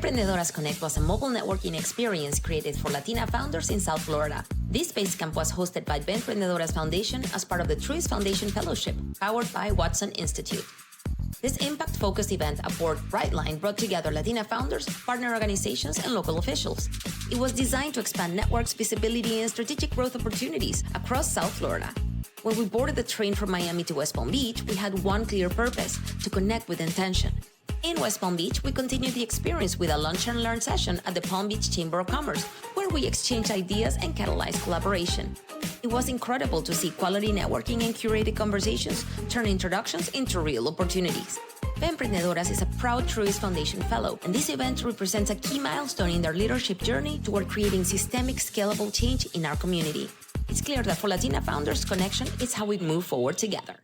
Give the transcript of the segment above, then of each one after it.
Emprendedoras Connect was a mobile networking experience created for Latina founders in South Florida. This Basecamp was hosted by the Emprendedoras Foundation as part of the Truist Foundation Fellowship, powered by Watson Institute. This impact-focused event aboard Brightline brought together Latina founders, partner organizations, and local officials. It was designed to expand networks, visibility, and strategic growth opportunities across South Florida. When we boarded the train from Miami to West Palm Beach, we had one clear purpose: to connect with intention. In West Palm Beach, we continued the experience with a lunch and learn session at the Palm Beach Chamber of Commerce, where we exchanged ideas and catalyzed collaboration. It was incredible to see quality networking and curated conversations turn introductions into real opportunities. Emprendedoras is a proud Truist Foundation Fellow, and this event represents a key milestone in their leadership journey toward creating systemic, scalable change in our community. It's clear that for Latina founders, connection is how we move forward together.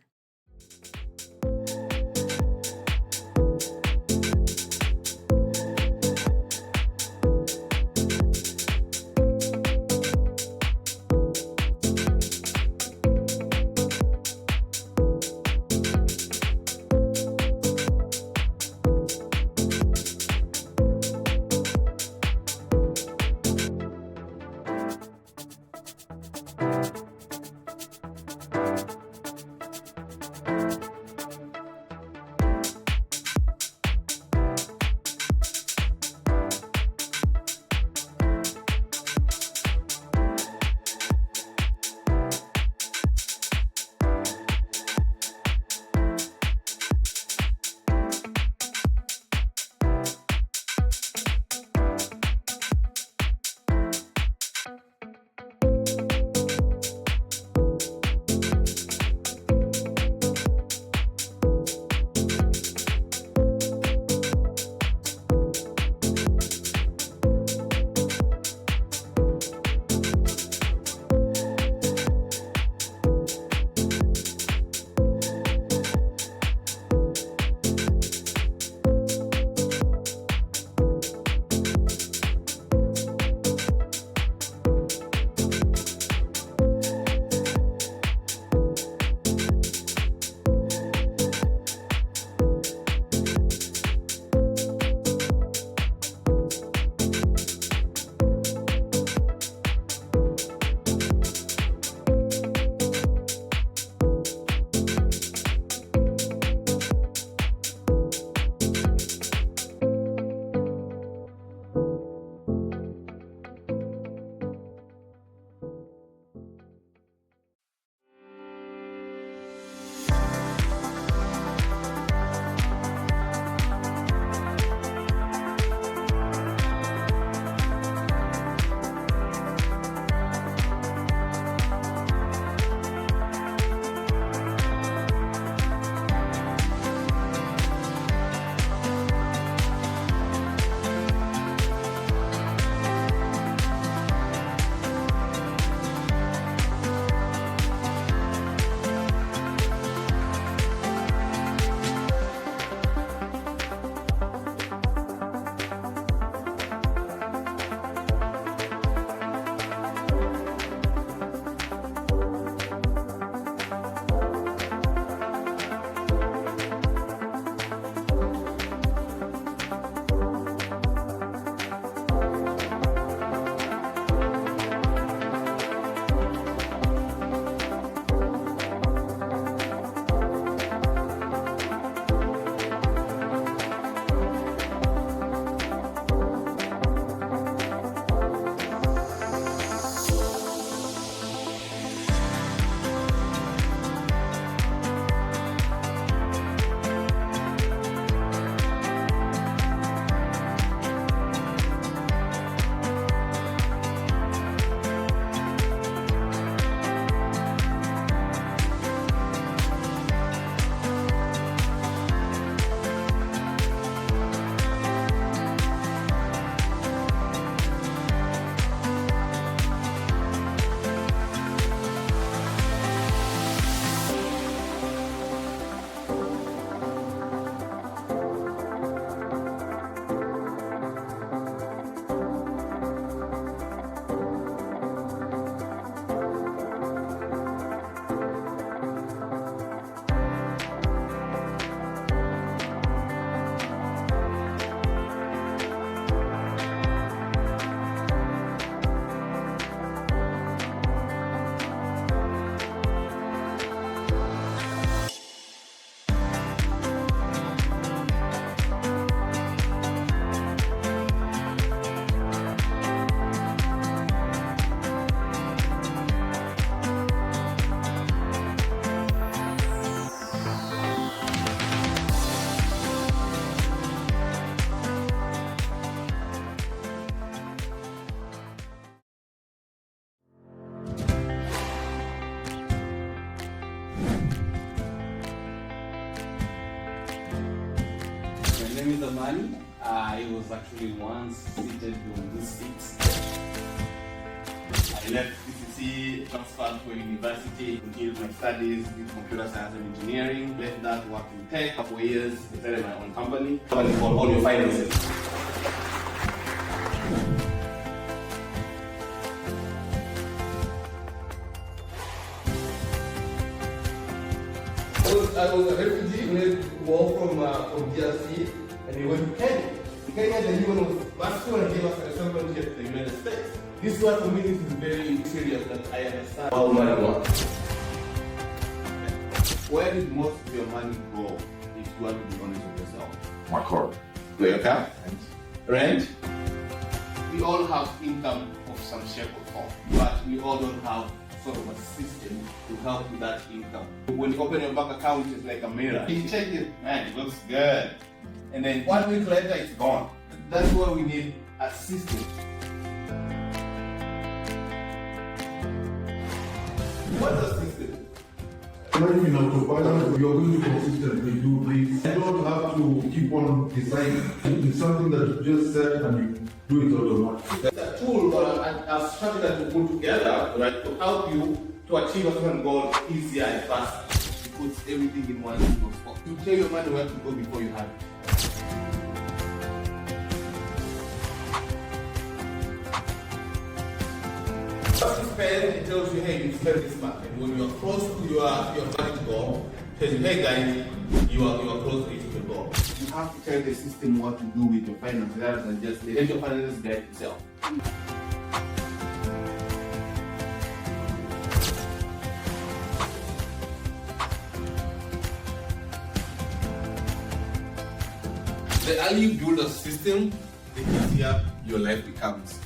the money. I was actually once seated on this seat. I left CCC, transferred to a university, continued my studies, did computer science and engineering, left that, worked in tech, a couple of years, started my own company called All Your Finances. I was a refugee when I walked from DRC and we went to Kenya. In Kenya, the UN was last year and gave us an assignment here to the United States. This one for me this is very serious that I understand how money works. Where did most of your money go if you want to be honest with yourself? My car. To your car? Rent? We all have income of some shape or form, but we all don't have sort of a system to help with that income. When you open your bank account, it's like a mirror. You check it, man, it looks good. And then 1 week later, it's gone. That's why we need a system. What's a system? When in autopilot, you're going to consistently do this. You don't have to keep on designing. It's something that you just set and you do it automatically. It's a tool or a strategy that you put together, right, to help you to achieve a certain goal easier and faster. It puts everything in one single spot. You tell your money where to go before you have it. Once you spend, it tells you, hey, you spend this much. And when you're close to your budget goal, it tells you, hey guys, you are close to your goal. You have to tell the system what to do with your finances rather than just let your finances guide itself. The earlier you build a system, the easier your life becomes.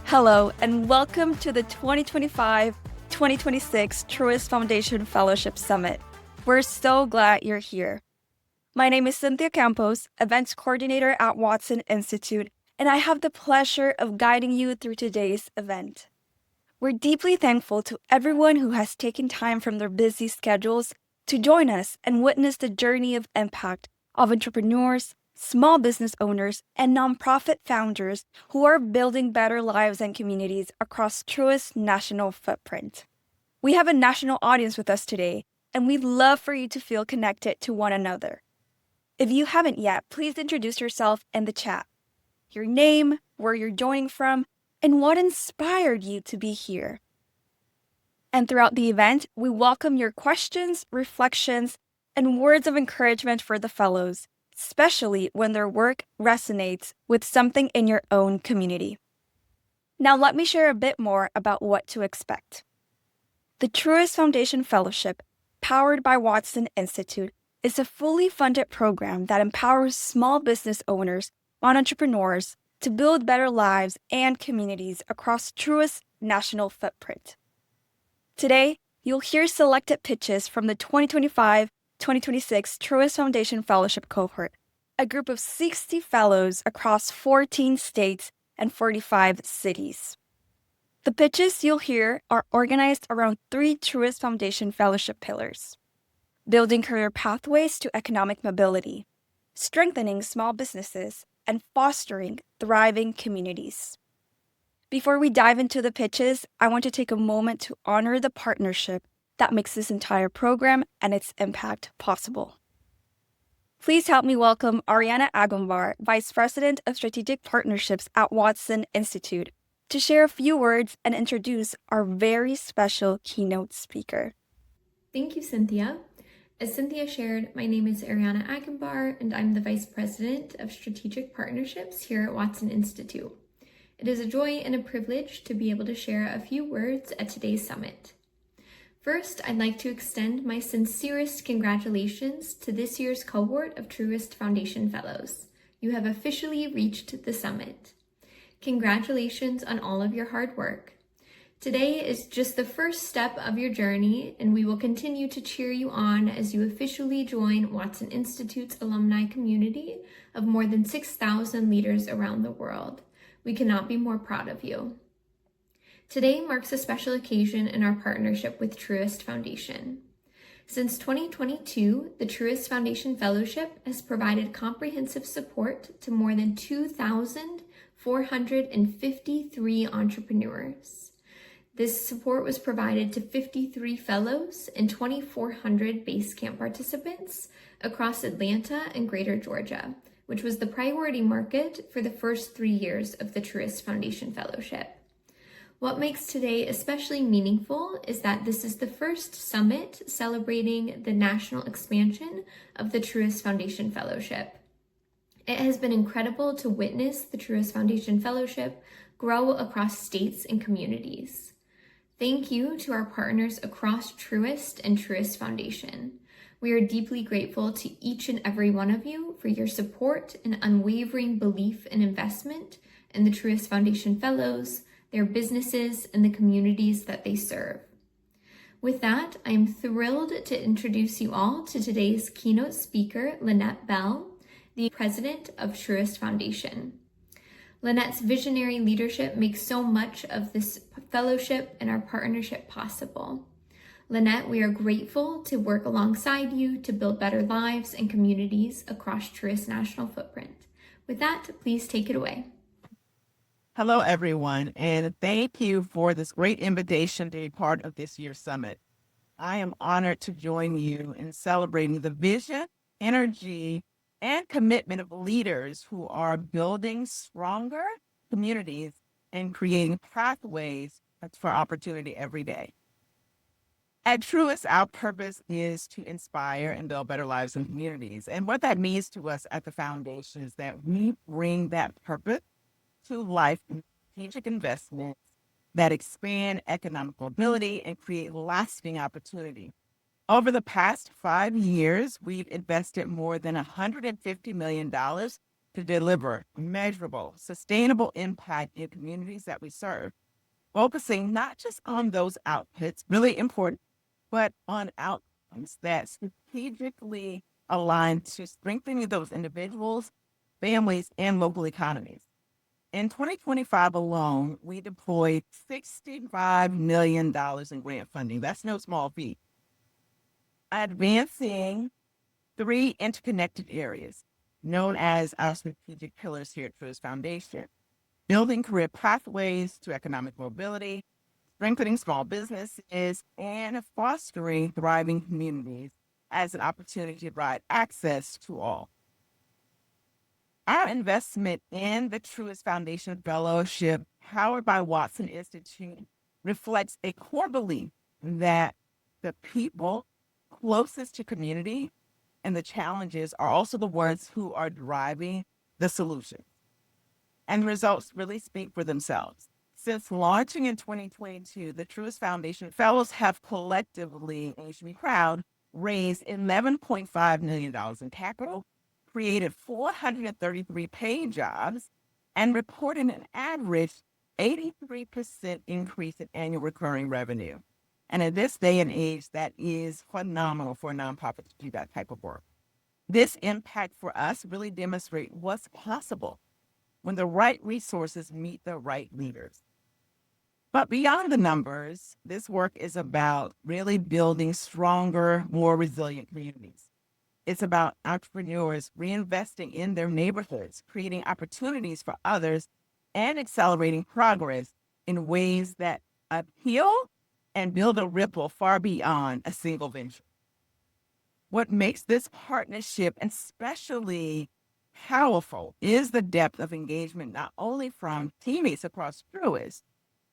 Hello, and welcome to the 2025-2026 Truist Foundation Fellowship Summit. We're so glad you're here. My name is Cynthia Campos, Events Coordinator at Watson Institute, and I have the pleasure of guiding you through today's event. We're deeply thankful to everyone who has taken time from their busy schedules to join us and witness the journey of impact of entrepreneurs, small business owners, and nonprofit founders who are building better lives and communities across Truist's national footprint. We have a national audience with us today, and we'd love for you to feel connected to one another. If you haven't yet, please introduce yourself in the chat. Your name, where you're joining from, and what inspired you to be here. And throughout the event, we welcome your questions, reflections, and words of encouragement for the fellows, especially when their work resonates with something in your own community. Now let me share a bit more about what to expect. The Truist Foundation Fellowship, powered by Watson Institute, is a fully funded program that empowers small business owners and entrepreneurs to build better lives and communities across Truist's national footprint. Today, you'll hear selected pitches from the 2025-2026 Truist Foundation Fellowship cohort, a group of 60 fellows across 14 states and 45 cities. The pitches you'll hear are organized around 3 Truist Foundation Fellowship pillars: building career pathways to economic mobility, strengthening small businesses, and fostering thriving communities. Before we dive into the pitches, I want to take a moment to honor the partnership that makes this entire program and its impact possible. Please help me welcome Ariana Agumbar, Vice President of Strategic Partnerships at Watson Institute, to share a few words and introduce our very special keynote speaker. Thank you, Cynthia. As Cynthia shared, my name is Ariana Agumbar, and I'm the Vice President of Strategic Partnerships here at Watson Institute. It is a joy and a privilege to be able to share a few words at today's summit. First, I'd like to extend my sincerest congratulations to this year's cohort of Truist Foundation Fellows. You have officially reached the summit. Congratulations on all of your hard work. Today is just the first step of your journey, and we will continue to cheer you on as you officially join Watson Institute's alumni community of more than 6,000 leaders around the world. We cannot be more proud of you. Today marks a special occasion in our partnership with Truist Foundation. Since 2022, the Truist Foundation Fellowship has provided comprehensive support to more than 2,453 entrepreneurs. This support was provided to 53 fellows and 2,400 base camp participants across Atlanta and Greater Georgia, which was the priority market for the first 3 years of the Truist Foundation Fellowship. What makes today especially meaningful is that this is the first summit celebrating the national expansion of the Truist Foundation Fellowship. It has been incredible to witness the Truist Foundation Fellowship grow across states and communities. Thank you to our partners across Truist and Truist Foundation. We are deeply grateful to each and every one of you for your support and unwavering belief and investment in the Truist Foundation Fellows, their businesses, and the communities that they serve. With that, I am thrilled to introduce you all to today's keynote speaker, Lynette Bell, the president of Truist Foundation. Lynette's visionary leadership makes so much of this fellowship and our partnership possible. Lynette, we are grateful to work alongside you to build better lives and communities across Truist's national footprint. With that, please take it away. Hello, everyone, and thank you for this great invitation to be part of this year's summit. I am honored to join you in celebrating the vision, energy, and commitment of leaders who are building stronger communities and creating pathways for opportunity every day. At Truist, our purpose is to inspire and build better lives and communities. And what that means to us at the foundation is that we bring that purpose to life in strategic investments that expand economic mobility and create lasting opportunity. Over the past 5 years, we've invested more than $150 million to deliver measurable, sustainable impact in communities that we serve, focusing not just on those outputs, really important, but on outcomes that strategically align to strengthening those individuals, families, and local economies. In 2025 alone, we deployed $65 million in grant funding. That's no small feat. Advancing three interconnected areas known as our strategic pillars here at Truist Foundation: building career pathways to economic mobility, strengthening small businesses, and fostering thriving communities as an opportunity to provide access to all. Our investment in the Truist Foundation Fellowship, powered by Watson Institute, reflects a core belief that the people closest to community and the challenges are also the ones who are driving the solution. And the results really speak for themselves. Since launching in 2022, the Truist Foundation Fellows have collectively, and you should be proud, raised $11.5 million in capital, created 433 paid jobs, and reported an average 83% increase in annual recurring revenue. And in this day and age, that is phenomenal for a nonprofit to do that type of work. This impact for us really demonstrates what's possible when the right resources meet the right leaders. But beyond the numbers, this work is about really building stronger, more resilient communities. It's about entrepreneurs reinvesting in their neighborhoods, creating opportunities for others, and accelerating progress in ways that appeal and build a ripple far beyond a single venture. What makes this partnership especially powerful is the depth of engagement, not only from teammates across Truist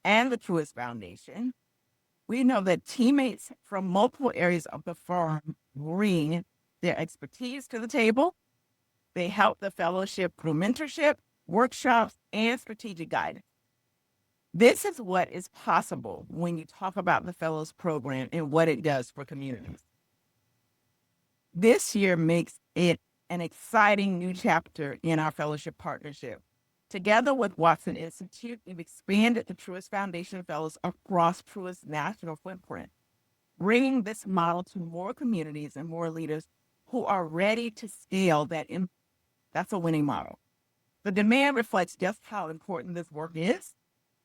and the Truist Foundation. We know that teammates from multiple areas of the firm bring their expertise to the table. They help the fellowship through mentorship, workshops, and strategic guidance. This is what is possible when you talk about the Fellows Program and what it does for communities. This year makes it an exciting new chapter in our fellowship partnership. Together with Watson Institute, we've expanded the Truist Foundation Fellows across Truist's national footprint, bringing this model to more communities and more leaders who are ready to scale that. That's a winning model. The demand reflects just how important this work is.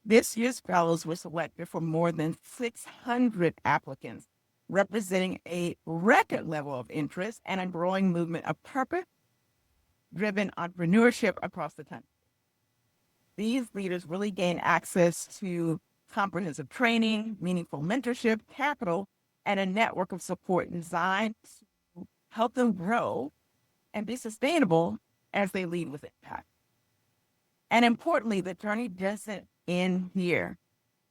This year's fellows were selected for more than 600 applicants, representing a record level of interest and a growing movement of purpose-driven entrepreneurship across the country. These leaders really gain access to comprehensive training, meaningful mentorship, capital, and a network of support designed to help them grow and be sustainable as they lead with impact. And importantly, the journey doesn't end here.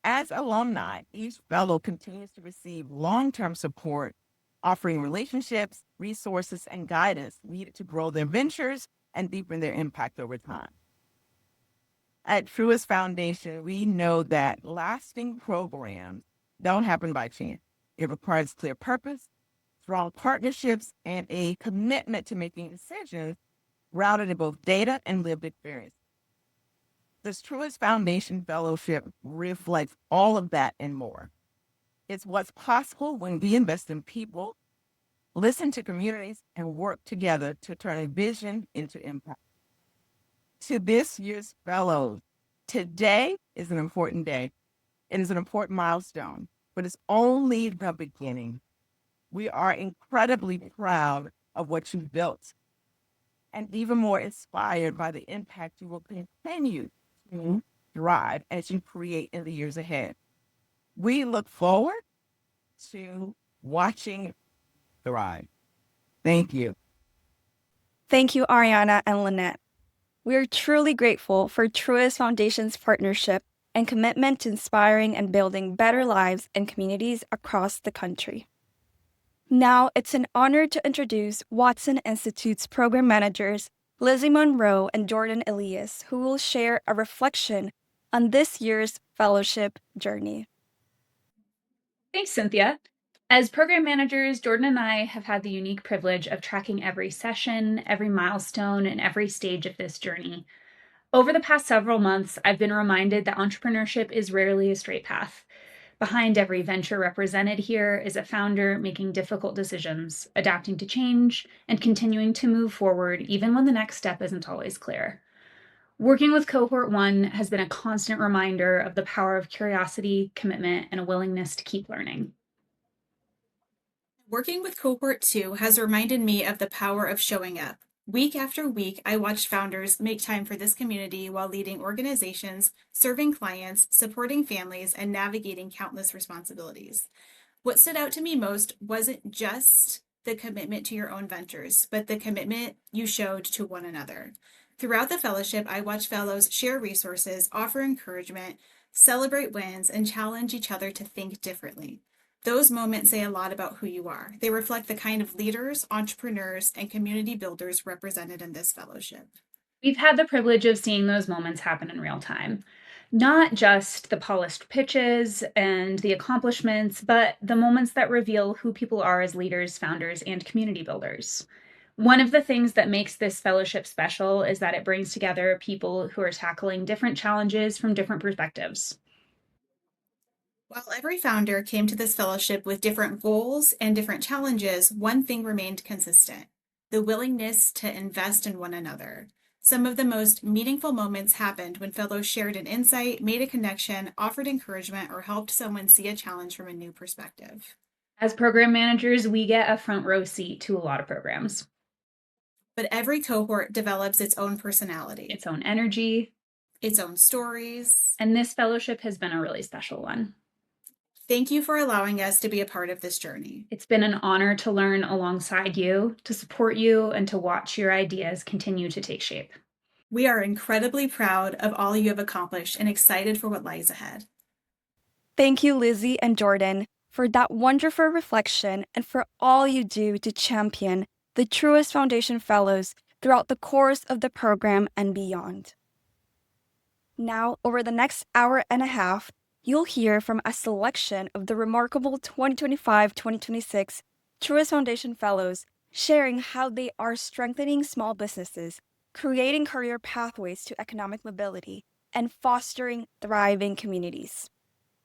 As alumni, each fellow continues to receive long-term support, offering relationships, resources, and guidance needed to grow their ventures and deepen their impact over time. At Truist Foundation, we know that lasting programs don't happen by chance. It requires clear purpose, strong partnerships, and a commitment to making decisions rooted in both data and lived experience. This Truist Foundation Fellowship reflects all of that and more. It's what's possible when we invest in people, listen to communities, and work together to turn a vision into impact. To this year's fellows, today is an important day. It is an important milestone, but it's only the beginning. We are incredibly proud of what you've built and even more inspired by the impact you will continue to drive as you create in the years ahead. We look forward to watching thrive. Thank you. Thank you, Ariana and Lynette. We are truly grateful for Truist Foundation's partnership and commitment to inspiring and building better lives in communities across the country. Now, it's an honor to introduce Watson Institute's program managers, Lizzie Monroe and Jordan Elias, who will share a reflection on this year's fellowship journey. Thanks, Cynthia. As program managers, Jordan and I have had the unique privilege of tracking every session, every milestone, and every stage of this journey. Over the past several months, I've been reminded that entrepreneurship is rarely a straight path. Behind every venture represented here is a founder making difficult decisions, adapting to change, and continuing to move forward even when the next step isn't always clear. Working with Cohort 1 has been a constant reminder of the power of curiosity, commitment, and a willingness to keep learning. Working with Cohort 2 has reminded me of the power of showing up. Week after week, I watched founders make time for this community while leading organizations, serving clients, supporting families, and navigating countless responsibilities. What stood out to me most wasn't just the commitment to your own ventures, but the commitment you showed to one another. Throughout the fellowship, I watched fellows share resources, offer encouragement, celebrate wins, and challenge each other to think differently. Those moments say a lot about who you are. They reflect the kind of leaders, entrepreneurs, and community builders represented in this fellowship. We've had the privilege of seeing those moments happen in real time. Not just the polished pitches and the accomplishments, but the moments that reveal who people are as leaders, founders, and community builders. One of the things that makes this fellowship special is that it brings together people who are tackling different challenges from different perspectives. While every founder came to this fellowship with different goals and different challenges, one thing remained consistent: the willingness to invest in one another. Some of the most meaningful moments happened when fellows shared an insight, made a connection, offered encouragement, or helped someone see a challenge from a new perspective. As program managers, we get a front row seat to a lot of programs. But every cohort develops its own personality, Its own energy, its own stories. and this fellowship has been a really special one. Thank you for allowing us to be a part of this journey. It's been an honor to learn alongside you, to support you, and to watch your ideas continue to take shape. We are incredibly proud of all you have accomplished and excited for what lies ahead. Thank you, Lizzie and Jordan, for that wonderful reflection and for all you do to champion the Truist Foundation Fellows throughout the course of the program and beyond. Now, over the next hour and a half, you'll hear from a selection of the remarkable 2025-2026 Truist Foundation Fellows sharing how they are strengthening small businesses, creating career pathways to economic mobility, and fostering thriving communities.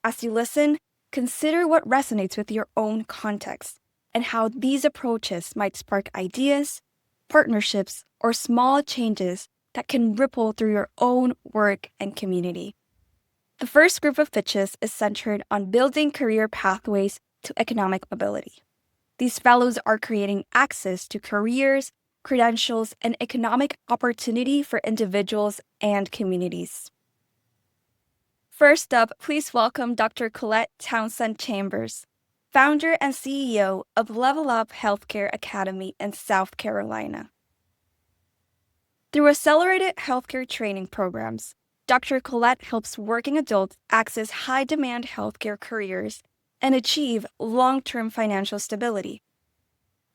As you listen, consider what resonates with your own context and how these approaches might spark ideas, partnerships, or small changes that can ripple through your own work and community. The first group of pitches is centered on building career pathways to economic mobility. These fellows are creating access to careers, credentials, and economic opportunity for individuals and communities. First up, please welcome Dr. Colette Townsend Chambers, founder and CEO of Level Up Healthcare Academy in South Carolina. Through accelerated healthcare training programs, Dr. Colette helps working adults access high-demand healthcare careers and achieve long-term financial stability.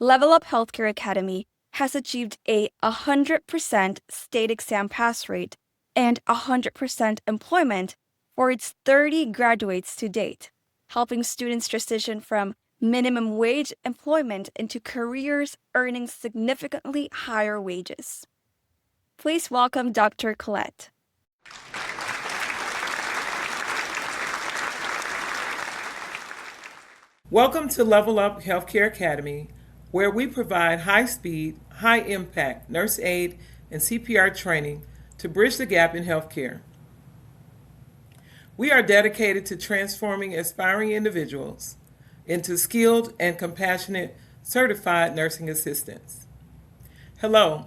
Level Up Healthcare Academy has achieved a 100% state exam pass rate and 100% employment for its 30 graduates to date, helping students transition from minimum wage employment into careers earning significantly higher wages. Please welcome Dr. Colette. Welcome to Level Up Healthcare Academy, where we provide high-speed, high-impact nurse aid and CPR training to bridge the gap in healthcare. We are dedicated to transforming aspiring individuals into skilled and compassionate certified nursing assistants. Hello,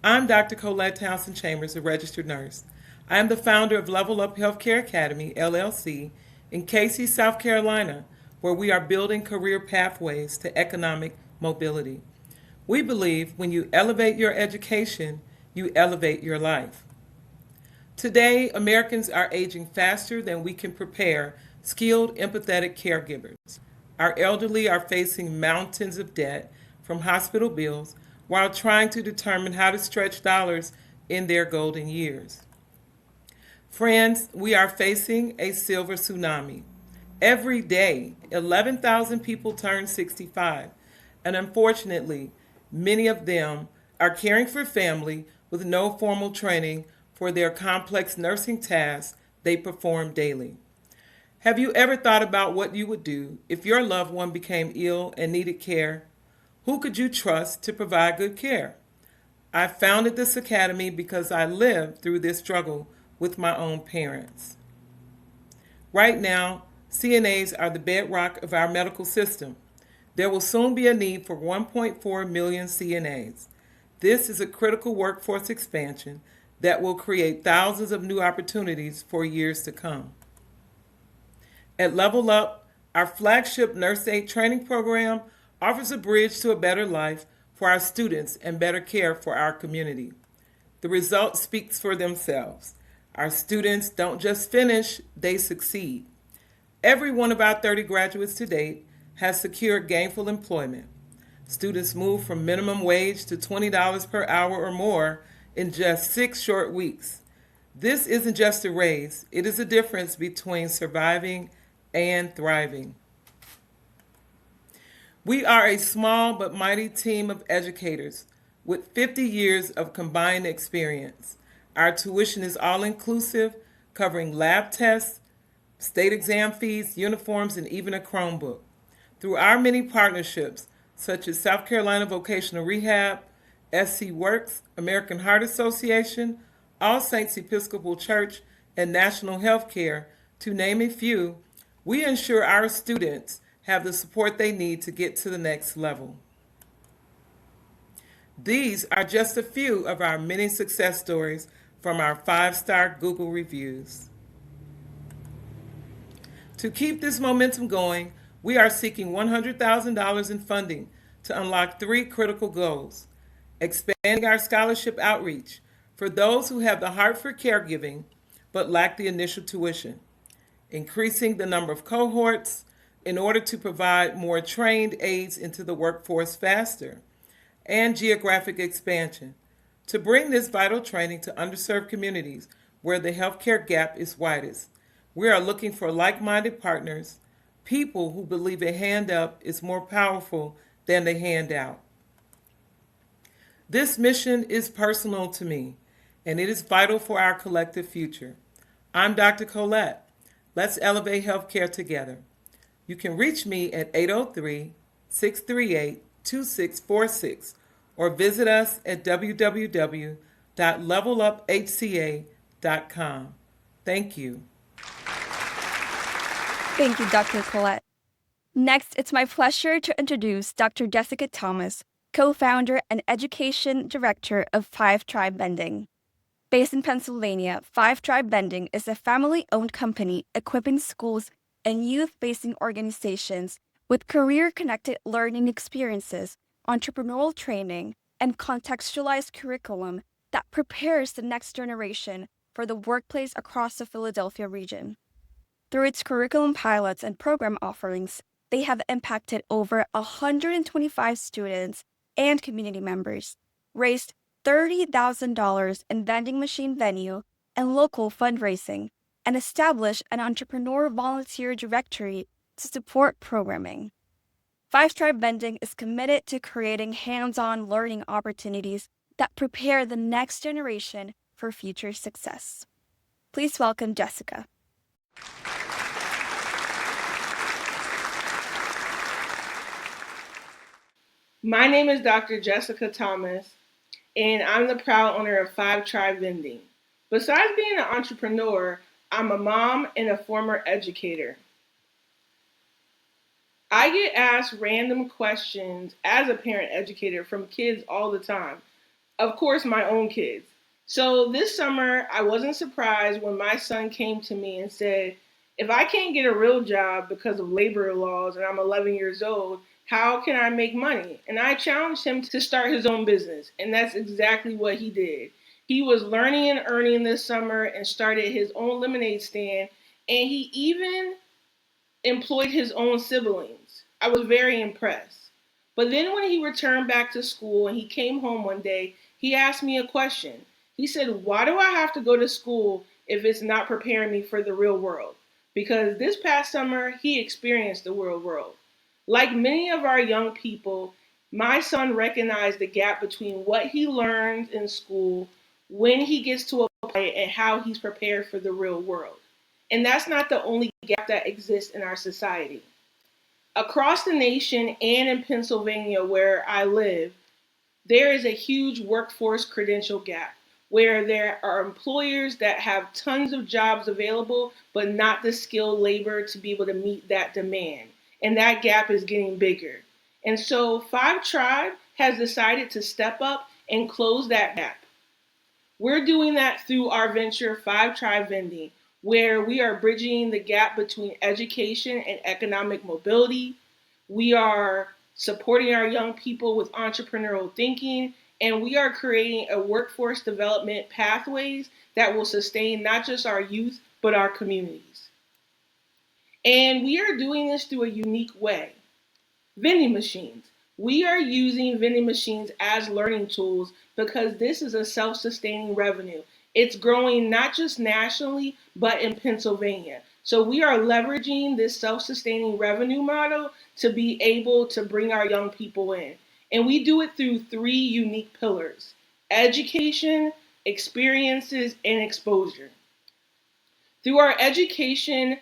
I'm Dr. Colette Townsend Chambers, a registered nurse. I am the founder of Level Up Healthcare Academy, LLC, in Casey, South Carolina, where we are building career pathways to economic mobility. We believe when you elevate your education, you elevate your life. Today, Americans are aging faster than we can prepare skilled, empathetic caregivers. Our elderly are facing mountains of debt from hospital bills while trying to determine how to stretch dollars in their golden years. Friends, we are facing a silver tsunami. Every day, 11,000 people turn 65, and unfortunately, many of them are caring for family with no formal training for their complex nursing tasks they perform daily. Have you ever thought about what you would do if your loved one became ill and needed care? Who could you trust to provide good care? I founded this academy because I lived through this struggle with my own parents. Right now, CNAs are the bedrock of our medical system. There will soon be a need for 1.4 million CNAs. This is a critical workforce expansion that will create thousands of new opportunities for years to come. At Level Up, our flagship nurse aid training program offers a bridge to a better life for our students and better care for our community. The results speak for themselves. Our students don't just finish, they succeed. Every one of our 30 graduates to date has secured gainful employment. Students move from minimum wage to $20 per hour or more in just 6 short weeks. This isn't just a raise, it is a difference between surviving and thriving. We are a small but mighty team of educators with 50 years of combined experience. Our tuition is all-inclusive, covering lab tests, state exam fees, uniforms, and even a Chromebook. Through our many partnerships, such as South Carolina Vocational Rehab, SC Works, American Heart Association, All Saints Episcopal Church, and National Healthcare, to name a few, we ensure our students have the support they need to get to the next level. These are just a few of our many success stories from our 5-star Google reviews. To keep this momentum going, we are seeking $100,000 in funding to unlock 3 critical goals: expanding our scholarship outreach for those who have the heart for caregiving but lack the initial tuition, increasing the number of cohorts in order to provide more trained aides into the workforce faster, and geographic expansion to bring this vital training to underserved communities where the healthcare gap is widest. We are looking for like-minded partners, people who believe a hand up is more powerful than a handout. This mission is personal to me, and it is vital for our collective future. I'm Dr. Colette. Let's elevate healthcare together. You can reach me at 803-638-2646 or visit us at www.leveluphca.com. Thank you. Thank you, Dr. Colette. Next, it's my pleasure to introduce Dr. Jessica Thomas, co-founder and education director of Five Tribe Bending. Based in Pennsylvania, Five Tribe Bending is a family-owned company equipping schools and youth-facing organizations with career-connected learning experiences, entrepreneurial training, and contextualized curriculum that prepares the next generation for the workplace across the Philadelphia region. Through its curriculum pilots and program offerings, they have impacted over 125 students and community members, raised $30,000 in vending machine venue and local fundraising, and established an entrepreneur volunteer directory to support programming. Five Tribe Bending is committed to creating hands-on learning opportunities that prepare the next generation for future success. Please welcome Jessica. My name is Dr. Jessica Thomas, and I'm the proud owner of Five Tribe Vending. Besides being an entrepreneur, I'm a mom and a former educator. I get asked random questions as a parent educator from kids all the time. Of course, my own kids. So this summer, I wasn't surprised when my son came to me and said, if I can't get a real job because of labor laws and I'm 11 years old, how can I make money? And I challenged him to start his own business. And that's exactly what he did. He was learning and earning this summer and started his own lemonade stand. And he even employed his own siblings. I was very impressed. But then when he returned back to school and he came home one day, he asked me a question. He said, why do I have to go to school if it's not preparing me for the real world? because this past summer, he experienced the real world. Like many of our young people, my son recognized the gap between what he learned in school, when he gets to apply it, and how he's prepared for the real world. And that's not the only gap that exists in our society. Across the nation and in Pennsylvania, where I live, there is a huge workforce credential gap where there are employers that have tons of jobs available, but not the skilled labor to be able to meet that demand. And that gap is getting bigger. And so Five Tribe has decided to step up and close that gap. We're doing that through our venture, Five Tribe Vending, where we are bridging the gap between education and economic mobility. We are supporting our young people with entrepreneurial thinking, and we are creating a workforce development pathways that will sustain not just our youth, but our communities. And we are doing this through a unique way. Vending machines. We are using vending machines as learning tools because this is a self-sustaining revenue. It's growing not just nationally, but in Pennsylvania. So we are leveraging this self-sustaining revenue model to be able to bring our young people in. And we do it through three unique pillars: education, experiences, and exposure. Through our education,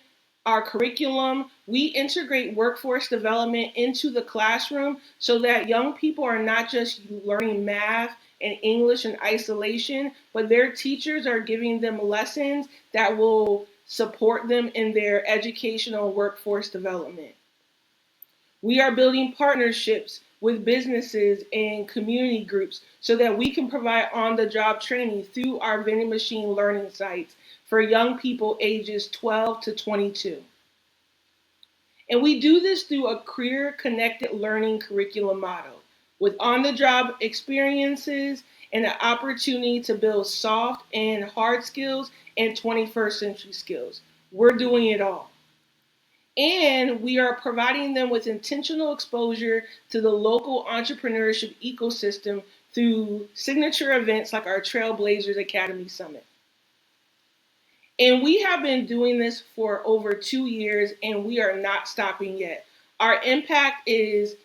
our curriculum, we integrate workforce development into the classroom so that young people are not just learning math and English in isolation, but their teachers are giving them lessons that will support them in their educational workforce development. We are building partnerships with businesses and community groups so that we can provide on-the-job training through our vending machine learning sites for young people ages 12 to 22. And we do this through a career-connected learning curriculum model with on-the-job experiences and an opportunity to build soft and hard skills and 21st century skills. We're doing it all. And we are providing them with intentional exposure to the local entrepreneurship ecosystem through signature events like our Trailblazers Academy Summit. And we have been doing this for over 2 years, and we are not stopping yet. Our impact is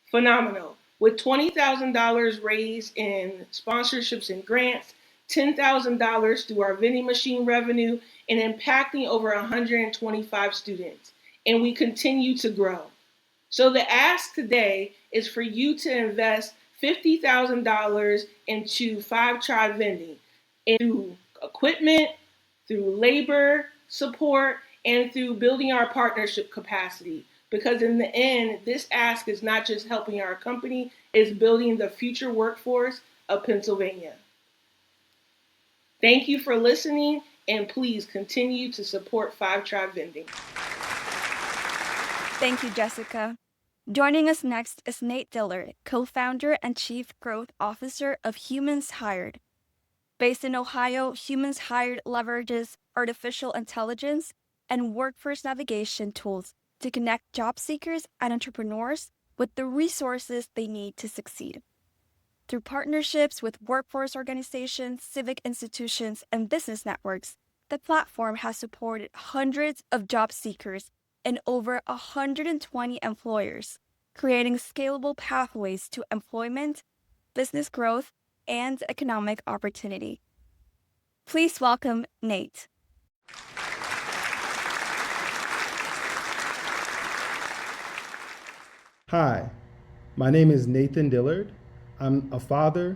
phenomenal, with $20,000 raised in sponsorships and grants, $10,000 through our vending machine revenue, and impacting over 125 students. And we continue to grow. So the ask today is for you to invest $50,000 into Five Tribe Vending, through equipment, through labor support, and through building our partnership capacity. Because in the end, this ask is not just helping our company, it's building the future workforce of Pennsylvania. Thank you for listening, and please continue to support Five Tribe Vending. Thank you, Jessica. Joining us next is Nate Dillard, co-founder and chief growth officer of Humans Hired. Based in Ohio, Humans Hired leverages artificial intelligence and workforce navigation tools to connect job seekers and entrepreneurs with the resources they need to succeed. Through partnerships with workforce organizations, civic institutions, and business networks, the platform has supported hundreds of job seekers and over 120 employers, creating scalable pathways to employment, business growth, and economic opportunity. Please welcome Nate. Hi, my name is Nathan Dillard. I'm a father,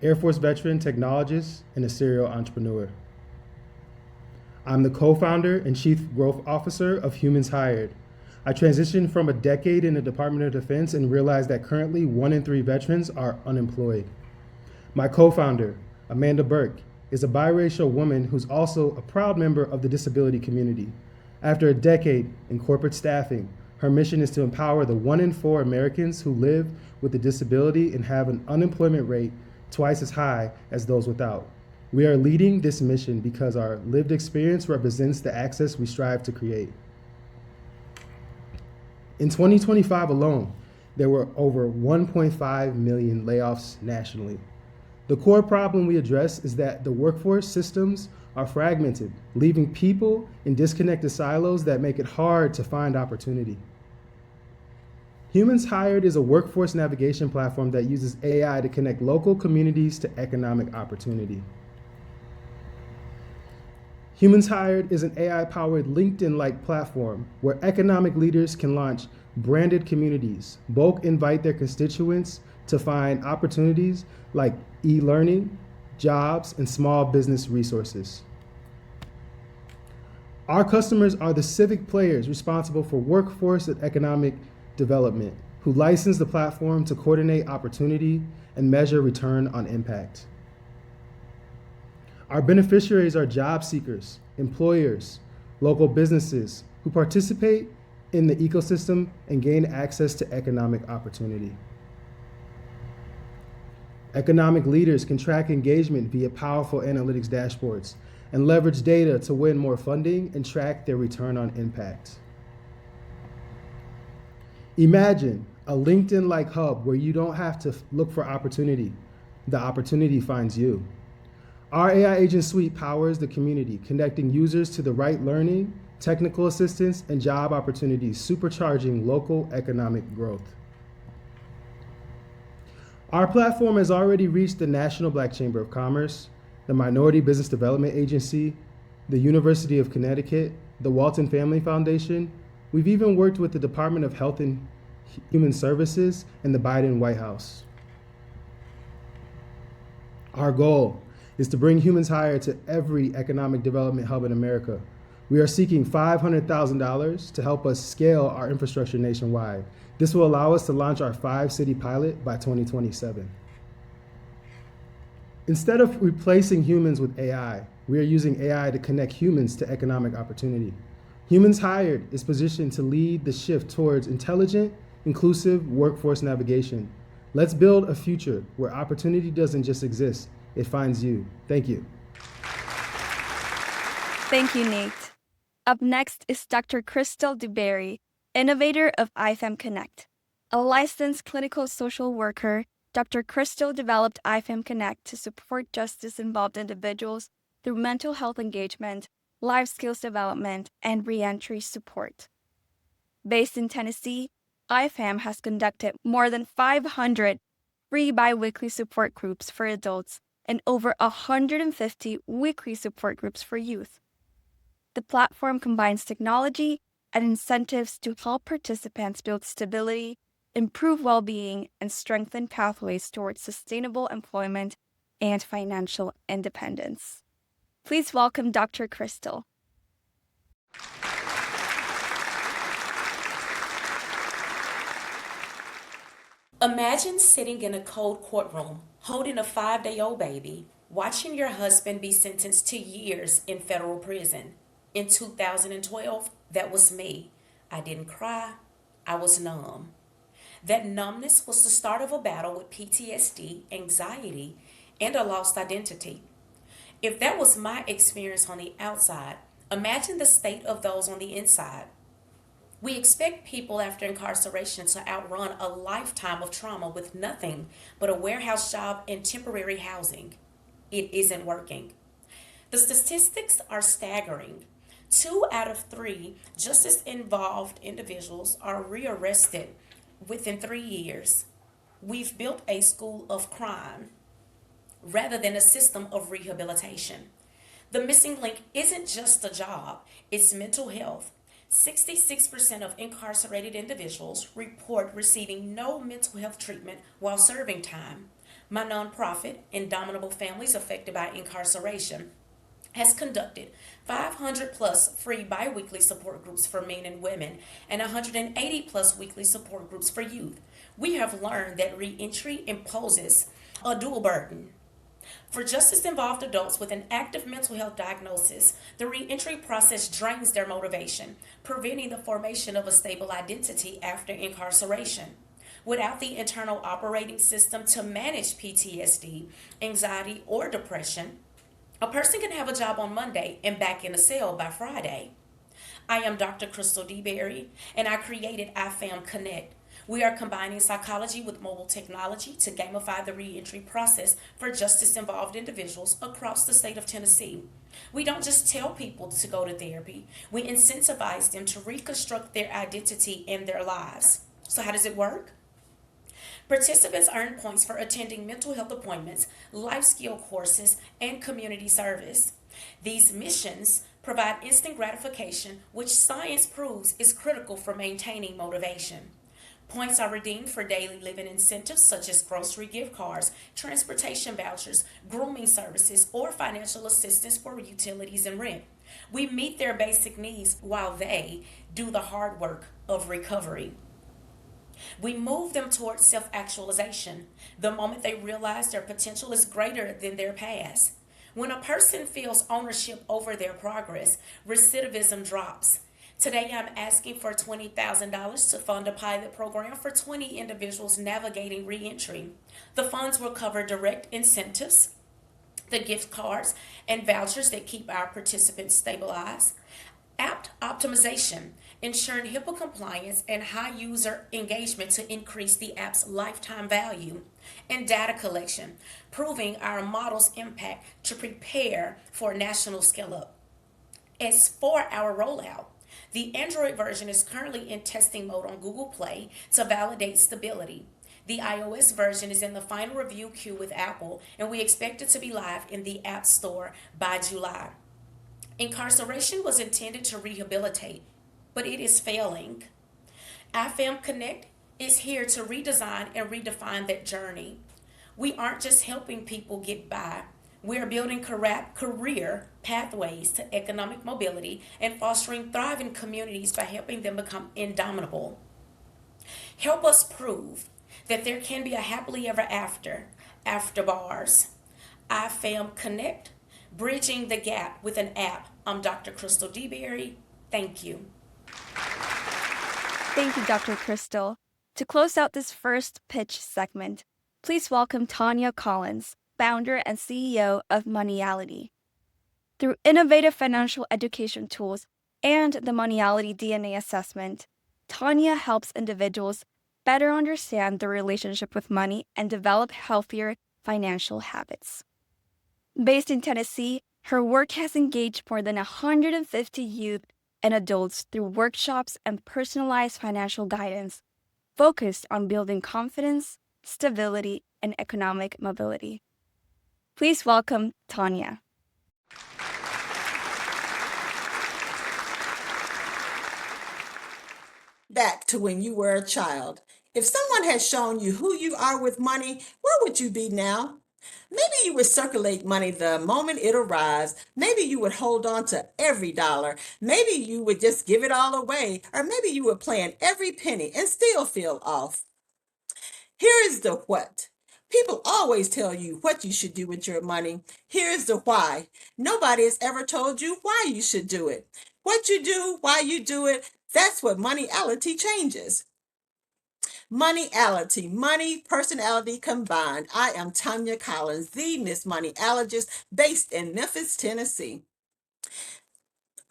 Air Force veteran, technologist, and a serial entrepreneur. I'm the co-founder and chief growth officer of Humans Hired. I transitioned from a decade in the Department of Defense and realized that currently 1 in 3 veterans are unemployed. My co-founder, Amanda Burke, is a biracial woman who's also a proud member of the disability community. After a decade in corporate staffing, her mission is to empower the 1 in 4 Americans who live with a disability and have an unemployment rate twice as high as those without. We are leading this mission because our lived experience represents the access we strive to create. In 2025 alone, there were over 1.5 million layoffs nationally. The core problem we address is that the workforce systems are fragmented, leaving people in disconnected silos that make it hard to find opportunity. Humans Hired is a workforce navigation platform that uses AI to connect local communities to economic opportunity. Humans Hired is an AI-powered LinkedIn-like platform where economic leaders can launch branded communities, bulk invite their constituents to find opportunities like e-learning, jobs, and small business resources. Our customers are the civic players responsible for workforce and economic development, who license the platform to coordinate opportunity and measure return on impact. Our beneficiaries are job seekers, employers, local businesses who participate in the ecosystem and gain access to economic opportunity. Economic leaders can track engagement via powerful analytics dashboards and leverage data to win more funding and track their return on impact. Imagine a LinkedIn-like hub where you don't have to look for opportunity. The opportunity finds you. Our AI Agent Suite powers the community, connecting users to the right learning, technical assistance, and job opportunities, supercharging local economic growth. Our platform has already reached the National Black Chamber of Commerce, the Minority Business Development Agency, the University of Connecticut, the Walton Family Foundation. We've even worked with the Department of Health and Human Services and the Biden White House. Our goal is to bring Humans Hired to every economic development hub in America. We are seeking $500,000 to help us scale our infrastructure nationwide. This will allow us to launch our 5-city pilot by 2027. Instead of replacing humans with AI, we are using AI to connect humans to economic opportunity. Humans Hired is positioned to lead the shift towards intelligent, inclusive workforce navigation. Let's build a future where opportunity doesn't just exist, it finds you. Thank you. Thank you, Nate. Up next is Dr. Crystal DeBerry, innovator of IFM Connect. A licensed clinical social worker, Dr. Crystal developed IFM Connect to support justice-involved individuals through mental health engagement, life skills development, and reentry support. Based in Tennessee, IFM has conducted more than 500 free biweekly support groups for adults and over 150 weekly support groups for youth. The platform combines technology and incentives to help participants build stability, improve well-being, and strengthen pathways towards sustainable employment and financial independence. Please welcome Dr. Crystal. Imagine sitting in a cold courtroom, holding a 5-day-old baby, watching your husband be sentenced to years in federal prison. In 2012, that was me. I didn't cry. I was numb. That numbness was the start of a battle with PTSD, anxiety, and a lost identity. If that was my experience on the outside, imagine the state of those on the inside. We expect people after incarceration to outrun a lifetime of trauma with nothing but a warehouse job and temporary housing. It isn't working. The statistics are staggering. 2 out of 3 justice-involved individuals are rearrested within 3 years. We've built a school of crime rather than a system of rehabilitation. The missing link isn't just a job, it's mental health. 66% of incarcerated individuals report receiving no mental health treatment while serving time. My nonprofit, Indomitable Families Affected by Incarceration, has conducted 500 plus free biweekly support groups for men and women and 180 plus weekly support groups for youth. We have learned that reentry imposes a dual burden. For justice-involved adults with an active mental health diagnosis, the reentry process drains their motivation, preventing the formation of a stable identity after incarceration. Without the internal operating system to manage PTSD, anxiety, or depression, a person can have a job on Monday and back in a cell by Friday. I am Dr. Crystal DeBerry, and I created IFM Connect, We are combining psychology with mobile technology to gamify the reentry process for justice involved individuals across the state of Tennessee. We don't just tell people to go to therapy, we incentivize them to reconstruct their identity and their lives. So, how does it work? Participants earn points for attending mental health appointments, life skill courses, and community service. These missions provide instant gratification, which science proves is critical for maintaining motivation. Points are redeemed for daily living incentives such as grocery gift cards, transportation vouchers, grooming services, or financial assistance for utilities and rent. We meet their basic needs while they do the hard work of recovery. We move them towards self actualization the moment they realize their potential is greater than their past. When a person feels ownership over their progress, recidivism drops. Today, I'm asking for $20,000 to fund a pilot program for 20 individuals navigating reentry. The funds will cover direct incentives, the gift cards and vouchers that keep our participants stabilized, app optimization, ensuring HIPAA compliance and high user engagement to increase the app's lifetime value, and data collection, proving our model's impact to prepare for national scale up. As for our rollout, the Android version is currently in testing mode on Google Play to validate stability. The iOS version is in the final review queue with Apple, and we expect it to be live in the App Store by July. Incarceration was intended to rehabilitate, but it is failing. IFAM Connect is here to redesign and redefine that journey. We aren't just helping people get by. We are building career pathways to economic mobility and fostering thriving communities by helping them become indomitable. Help us prove that there can be a happily ever after bars. IFAM Connect, bridging the gap with an app. I'm Dr. Crystal DeBerry. Thank you. Thank you, Dr. Crystal. To close out this first pitch segment, please welcome Tanya Collins, founder and CEO of Moneyality. Through innovative financial education tools and the Moneyality DNA assessment, Tanya helps individuals better understand their relationship with money and develop healthier financial habits. Based in Tennessee, her work has engaged more than 150 youth and adults through workshops and personalized financial guidance focused on building confidence, stability, and economic mobility. Please welcome Tanya. Back to when you were a child. If someone had shown you who you are with money, where would you be now? Maybe you would circulate money the moment it arrives. Maybe you would hold on to every dollar. Maybe you would just give it all away. Or maybe you would plan every penny and still feel off. Here is the what. People always tell you what you should do with your money. Here's the why. Nobody has ever told you why you should do it. What you do, why you do it, that's what Moneyality changes. Moneyality, money, personality combined. I am Tanya Collins, the Miss Moneyalogist, based in Memphis, Tennessee.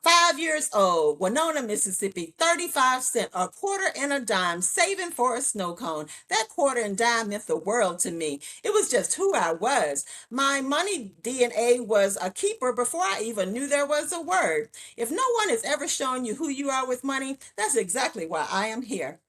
5 years old, Winona, Mississippi, 35 cents, a quarter and a dime, saving for a snow cone. That quarter and dime meant the world to me. It was just who I was. My money DNA was a keeper before I even knew there was a word. If no one has ever shown you who you are with money, that's exactly why I am here.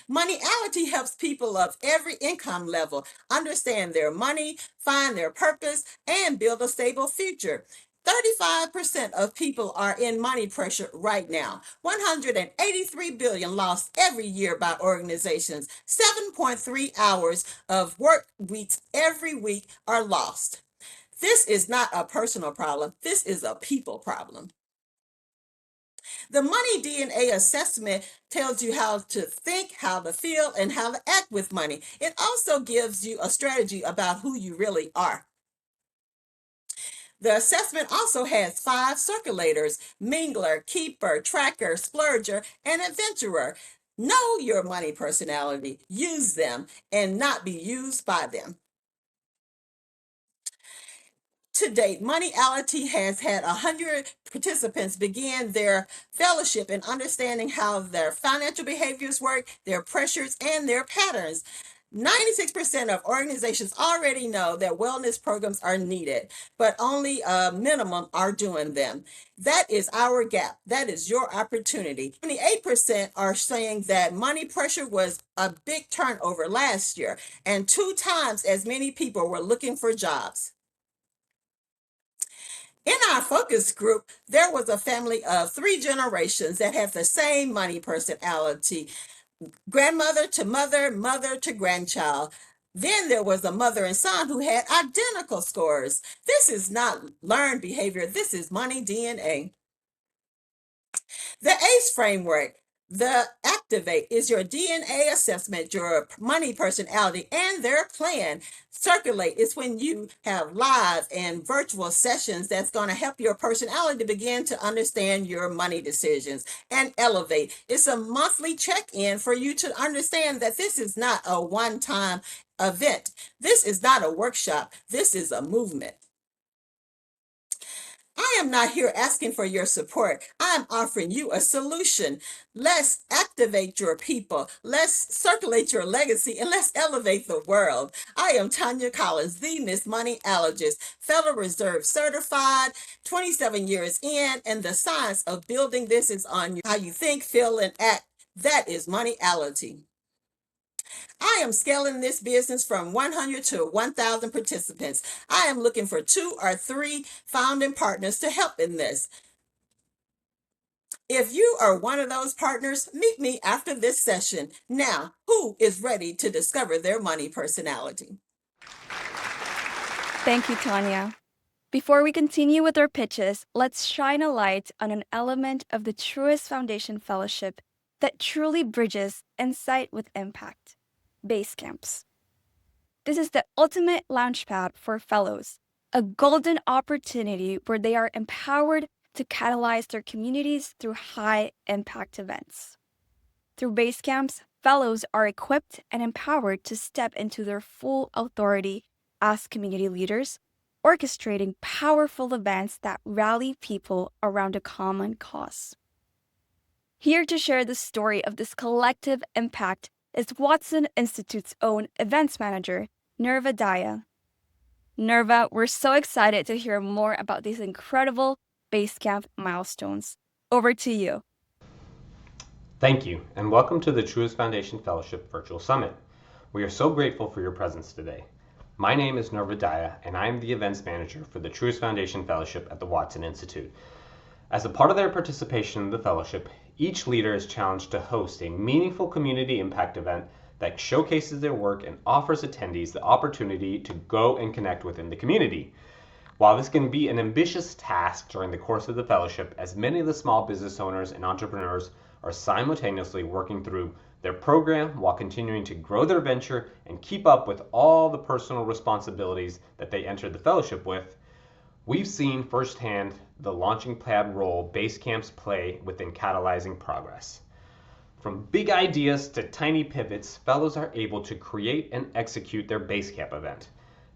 Moneyality helps people of every income level understand their money, find their purpose, and build a stable future. 35% of people are in money pressure right now. 183 billion lost every year by organizations. 7.3 hours of work weeks every week are lost. This is not a personal problem. This is a people problem. The Money DNA assessment tells you how to think, how to feel, and how to act with money. It also gives you a strategy about who you really are. The assessment also has 5 circulators: mingler, keeper, tracker, splurger, and adventurer. Know your money personality, use them, and not be used by them. To date, Moneyality has had 100 participants begin their fellowship in understanding how their financial behaviors work, their pressures, and their patterns. 96% of organizations already know that wellness programs are needed, but only a minimum are doing them. That is our gap. That is your opportunity. 28% are saying that money pressure was a big turnover last year, and 2 times as many people were looking for jobs. In our focus group, there was a family of 3 generations that had the same money personality. Grandmother to mother, mother to grandchild. Then there was a mother and son who had identical scores. This is not learned behavior. This is money DNA. The ACE framework, the Activate, is your DNA assessment, your money personality, and their plan. Circulate is when you have live and virtual sessions that's going to help your personality begin to understand your money decisions. And Elevate is a monthly check-in for you to understand that this is not a one-time event. This is not a workshop. This is a movement. I am not here asking for your support. I am offering you a solution. Let's activate your people. Let's circulate your legacy, and let's elevate the world. I am Tanya Collins, the Miss Moneyalogist, Federal Reserve certified, 27 years in, and the science of building this is on you. How you think, feel, and act. That is Moneyality. I am scaling this business from 100 to 1,000 participants. I am looking for 2 or 3 founding partners to help in this. If you are one of those partners, meet me after this session. Now, who is ready to discover their money personality? Thank you, Tanya. Before we continue with our pitches, let's shine a light on an element of the Truist Foundation Fellowship that truly bridges insight with impact: base camps. This is the ultimate launchpad for fellows, a golden opportunity where they are empowered to catalyze their communities through high-impact events. Through base camps, fellows are equipped and empowered to step into their full authority as community leaders, orchestrating powerful events that rally people around a common cause. Here to share the story of this collective impact is Watson Institute's own events manager, Nirva Daya. Nirva, we're so excited to hear more about these incredible Basecamp milestones. Over to you. Thank you, and welcome to the Truist Foundation Fellowship Virtual Summit. We are so grateful for your presence today. My name is Nirva Daya, and I am the events manager for the Truist Foundation Fellowship at the Watson Institute. As a part of their participation in the fellowship, each leader is challenged to host a meaningful community impact event that showcases their work and offers attendees the opportunity to go and connect within the community. While this can be an ambitious task during the course of the fellowship, as many of the small business owners and entrepreneurs are simultaneously working through their program while continuing to grow their venture and keep up with all the personal responsibilities that they entered the fellowship with, we've seen firsthand the launching pad role base camps play within catalyzing progress. From big ideas to tiny pivots, fellows are able to create and execute their base camp event,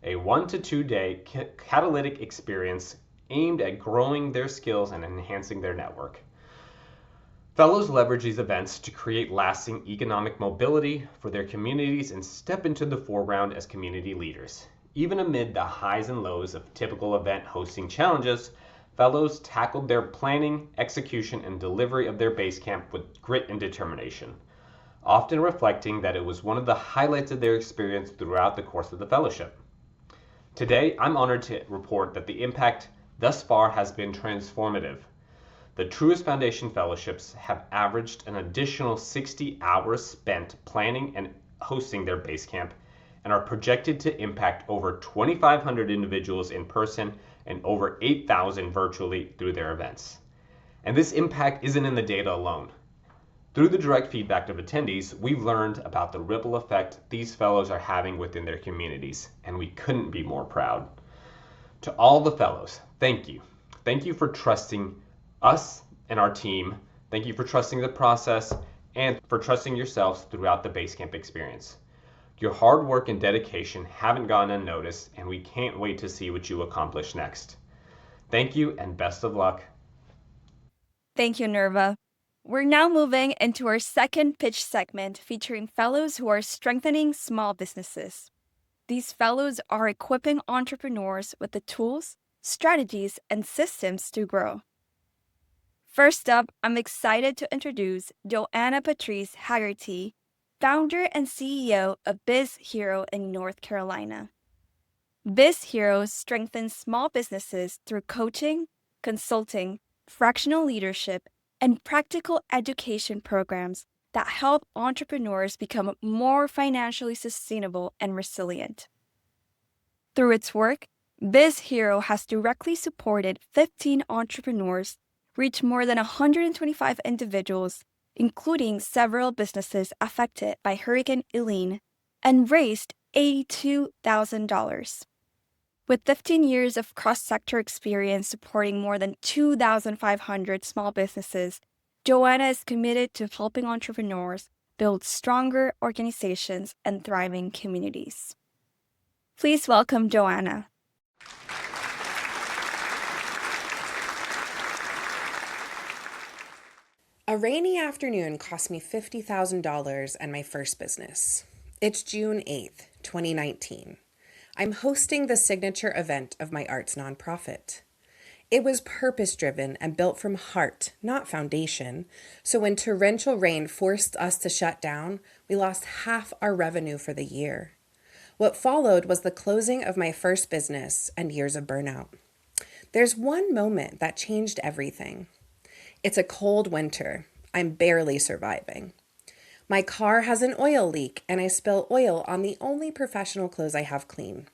a 1 to 2 day catalytic experience aimed at growing their skills and enhancing their network. Fellows leverage these events to create lasting economic mobility for their communities and step into the foreground as community leaders. Even amid the highs and lows of typical event hosting challenges, fellows tackled their planning, execution, and delivery of their base camp with grit and determination, often reflecting that it was one of the highlights of their experience throughout the course of the fellowship. Today, I'm honored to report that the impact thus far has been transformative. The Truist Foundation Fellowships have averaged an additional 60 hours spent planning and hosting their base camp, and are projected to impact over 2,500 individuals in person and over 8,000 virtually through their events. And this impact isn't in the data alone. Through the direct feedback of attendees, we've learned about the ripple effect these fellows are having within their communities, and we couldn't be more proud. To all the fellows, thank you. Thank you for trusting us and our team. Thank you for trusting the process and for trusting yourselves throughout the Basecamp experience. Your hard work and dedication haven't gone unnoticed, and we can't wait to see what you accomplish next. Thank you and best of luck. Thank you, Nerva. We're now moving into our second pitch segment featuring fellows who are strengthening small businesses. These fellows are equipping entrepreneurs with the tools, strategies, and systems to grow. First up, I'm excited to introduce Joanna Patrice Haggerty, founder and CEO of Biz Hero in North Carolina. Biz Hero strengthens small businesses through coaching, consulting, fractional leadership, and practical education programs that help entrepreneurs become more financially sustainable and resilient. Through its work, Biz Hero has directly supported 15 entrepreneurs, reached more than 125 individuals, including several businesses affected by Hurricane Helene, and raised $82,000. With 15 years of cross-sector experience supporting more than 2,500 small businesses, Joanna is committed to helping entrepreneurs build stronger organizations and thriving communities. Please welcome Joanna. A rainy afternoon cost me $50,000 and my first business. It's June 8th, 2019. I'm hosting the signature event of my arts nonprofit. It was purpose-driven and built from heart, not foundation, so when torrential rain forced us to shut down, we lost half our revenue for the year. What followed was the closing of my first business and years of burnout. There's one moment that changed everything. It's a cold winter. I'm barely surviving. My car has an oil leak and I spill oil on the only professional clothes I have clean.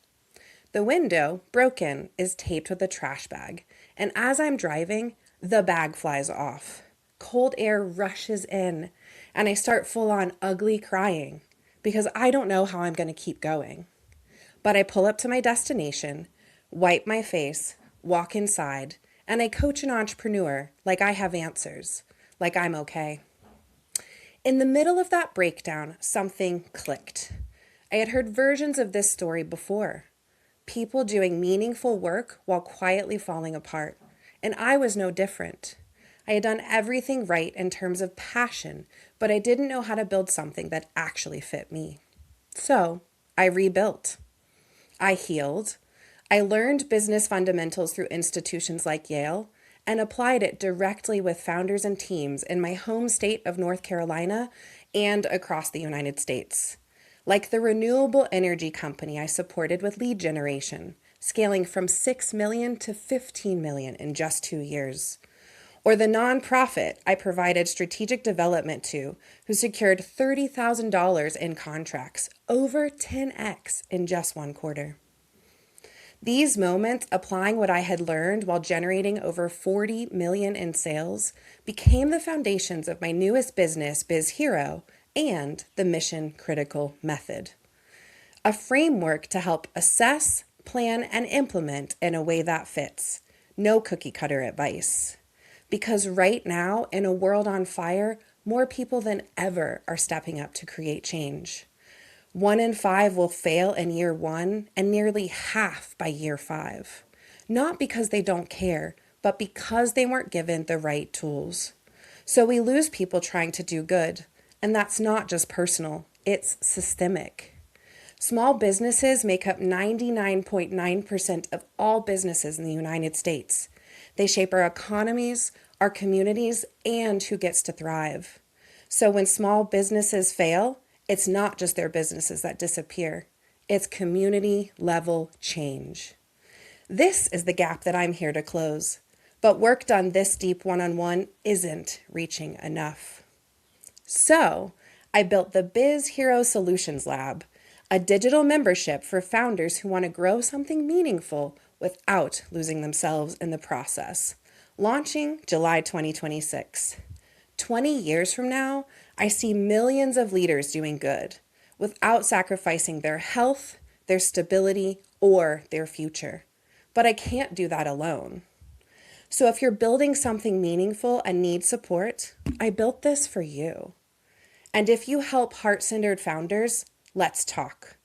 The window, broken, is taped with a trash bag, and as I'm driving, the bag flies off. Cold air rushes in, and I start full-on ugly crying because I don't know how I'm going to keep going. But I pull up to my destination, wipe my face, walk inside, and I coach an entrepreneur like I have answers, like I'm okay. In the middle of that breakdown, something clicked. I had heard versions of this story before. People doing meaningful work while quietly falling apart, and I was no different. I had done everything right in terms of passion, but I didn't know how to build something that actually fit me. So I rebuilt. I healed. I learned business fundamentals through institutions like Yale and applied it directly with founders and teams in my home state of North Carolina and across the United States. Like the renewable energy company I supported with lead generation, scaling from 6 million to 15 million in just 2 years. Or the nonprofit I provided strategic development to, who secured $30,000 in contracts, over 10x in just 1 quarter. These moments, applying what I had learned while generating over 40 million in sales, became the foundations of my newest business, Biz Hero, and the Mission Critical Method. A framework to help assess, plan, and implement in a way that fits. No cookie cutter advice. Because right now, in a world on fire, more people than ever are stepping up to create change. 1 in 5 will fail in year 1 and nearly half by year 5. Not because they don't care, but because they weren't given the right tools. So we lose people trying to do good, and that's not just personal, it's systemic. Small businesses make up 99.9% of all businesses in the United States. They shape our economies, our communities, and who gets to thrive. So when small businesses fail, it's not just their businesses that disappear. It's community-level change. This is the gap that I'm here to close. But work done this deep one-on-one isn't reaching enough. So I built the Biz Hero Solutions Lab, a digital membership for founders who want to grow something meaningful without losing themselves in the process. Launching July 2026. 20 years from now, I see millions of leaders doing good without sacrificing their health, their stability, or their future. But I can't do that alone. So if you're building something meaningful and need support, I built this for you. And if you help heart-centered founders, Let's talk.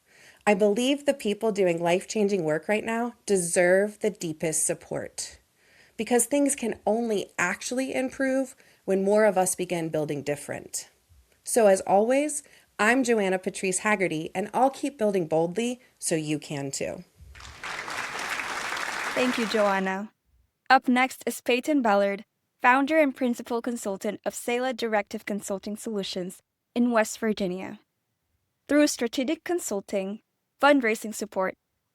I believe the people doing life-changing work right now deserve the deepest support because things can only actually improve when more of us begin building different. So as always, I'm Joanna Patrice Haggerty, and I'll keep building boldly so you can too. Thank you, Joanna. Up next is Peyton Ballard, founder and principal consultant of Sela Directive Consulting Solutions in West Virginia. Through strategic consulting, fundraising support,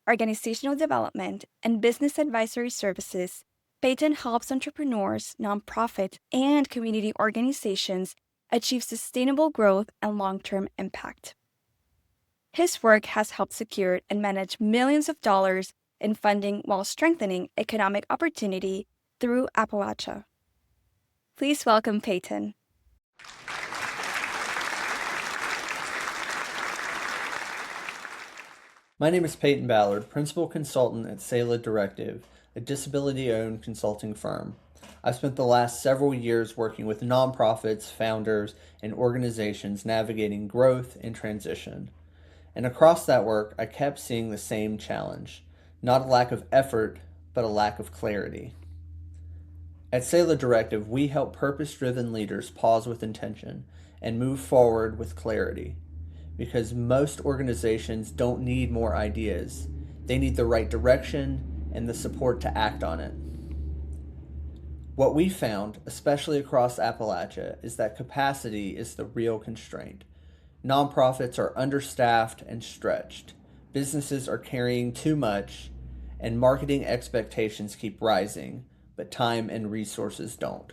organizational development, and business advisory services, Peyton helps entrepreneurs, nonprofits, and community organizations achieve sustainable growth and long-term impact. His work has helped secure and manage millions of dollars in funding while strengthening economic opportunity through Appalachia. Please welcome Peyton. My name is Peyton Ballard, Principal Consultant at Sela Directive, a disability-owned consulting firm. I've spent the last several years working with nonprofits, founders, and organizations navigating growth and transition. And across that work, I kept seeing the same challenge, not a lack of effort, but a lack of clarity. At Sela Directive, we help purpose-driven leaders pause with intention and move forward with clarity. Because most organizations don't need more ideas. They need the right direction and the support to act on it. What we found, especially across Appalachia, is that capacity is the real constraint. Nonprofits are understaffed and stretched. Businesses are carrying too much, and marketing expectations keep rising, but time and resources don't.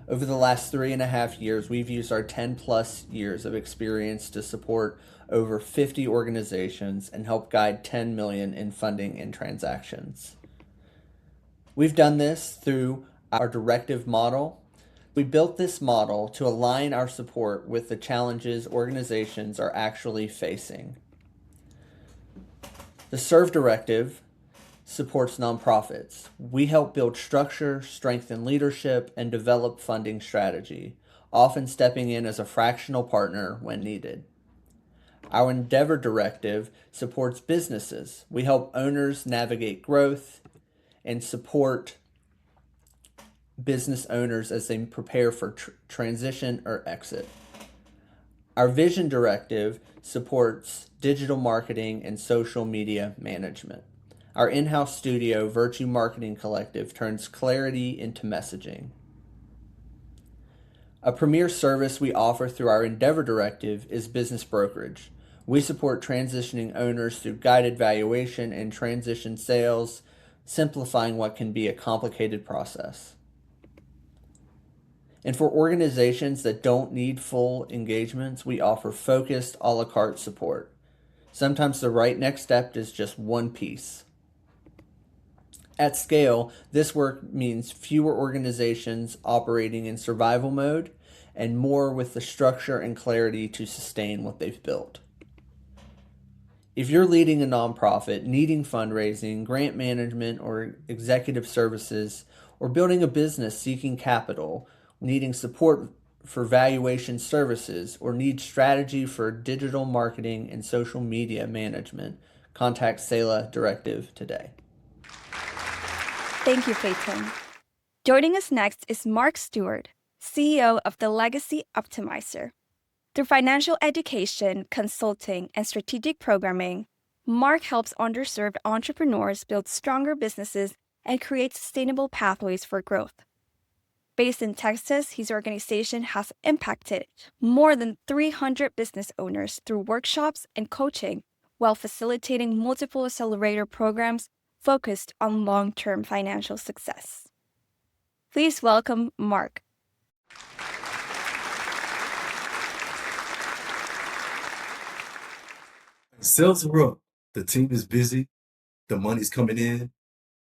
Over the last 3.5 years, we've used our 10+ years of experience to support over 50 organizations and help guide 10 million in funding and transactions. We've done this through our directive model. We built this model to align our support with the challenges organizations are actually facing. The SERVE directive supports nonprofits. We help build structure, strengthen leadership, and develop funding strategy, often stepping in as a fractional partner when needed. Our Endeavor Directive supports businesses. We help owners navigate growth and support business owners as they prepare for transition or exit. Our Vision Directive supports digital marketing and social media management. Our in-house studio, Virtue Marketing Collective, turns clarity into messaging. A premier service we offer through our Endeavor Directive is business brokerage. We support transitioning owners through guided valuation and transition sales, simplifying what can be a complicated process. And for organizations that don't need full engagements, we offer focused a la carte support. Sometimes the right next step is just one piece. At scale, this work means fewer organizations operating in survival mode and more with the structure and clarity to sustain what they've built. If you're leading a nonprofit, needing fundraising, grant management, or executive services, or building a business seeking capital, needing support for valuation services, or need strategy for digital marketing and social media management, contact Sela Directive today. Thank you, Peyton. Joining us next is Mark Stewart, CEO of the Legacy Optimizer. Through financial education, consulting, and strategic programming, Mark helps underserved entrepreneurs build stronger businesses and create sustainable pathways for growth. Based in Texas, his organization has impacted more than 300 business owners through workshops and coaching while facilitating multiple accelerator programs focused on long-term financial success. Please welcome Mark. Sales are up. The team is busy. The money's coming in.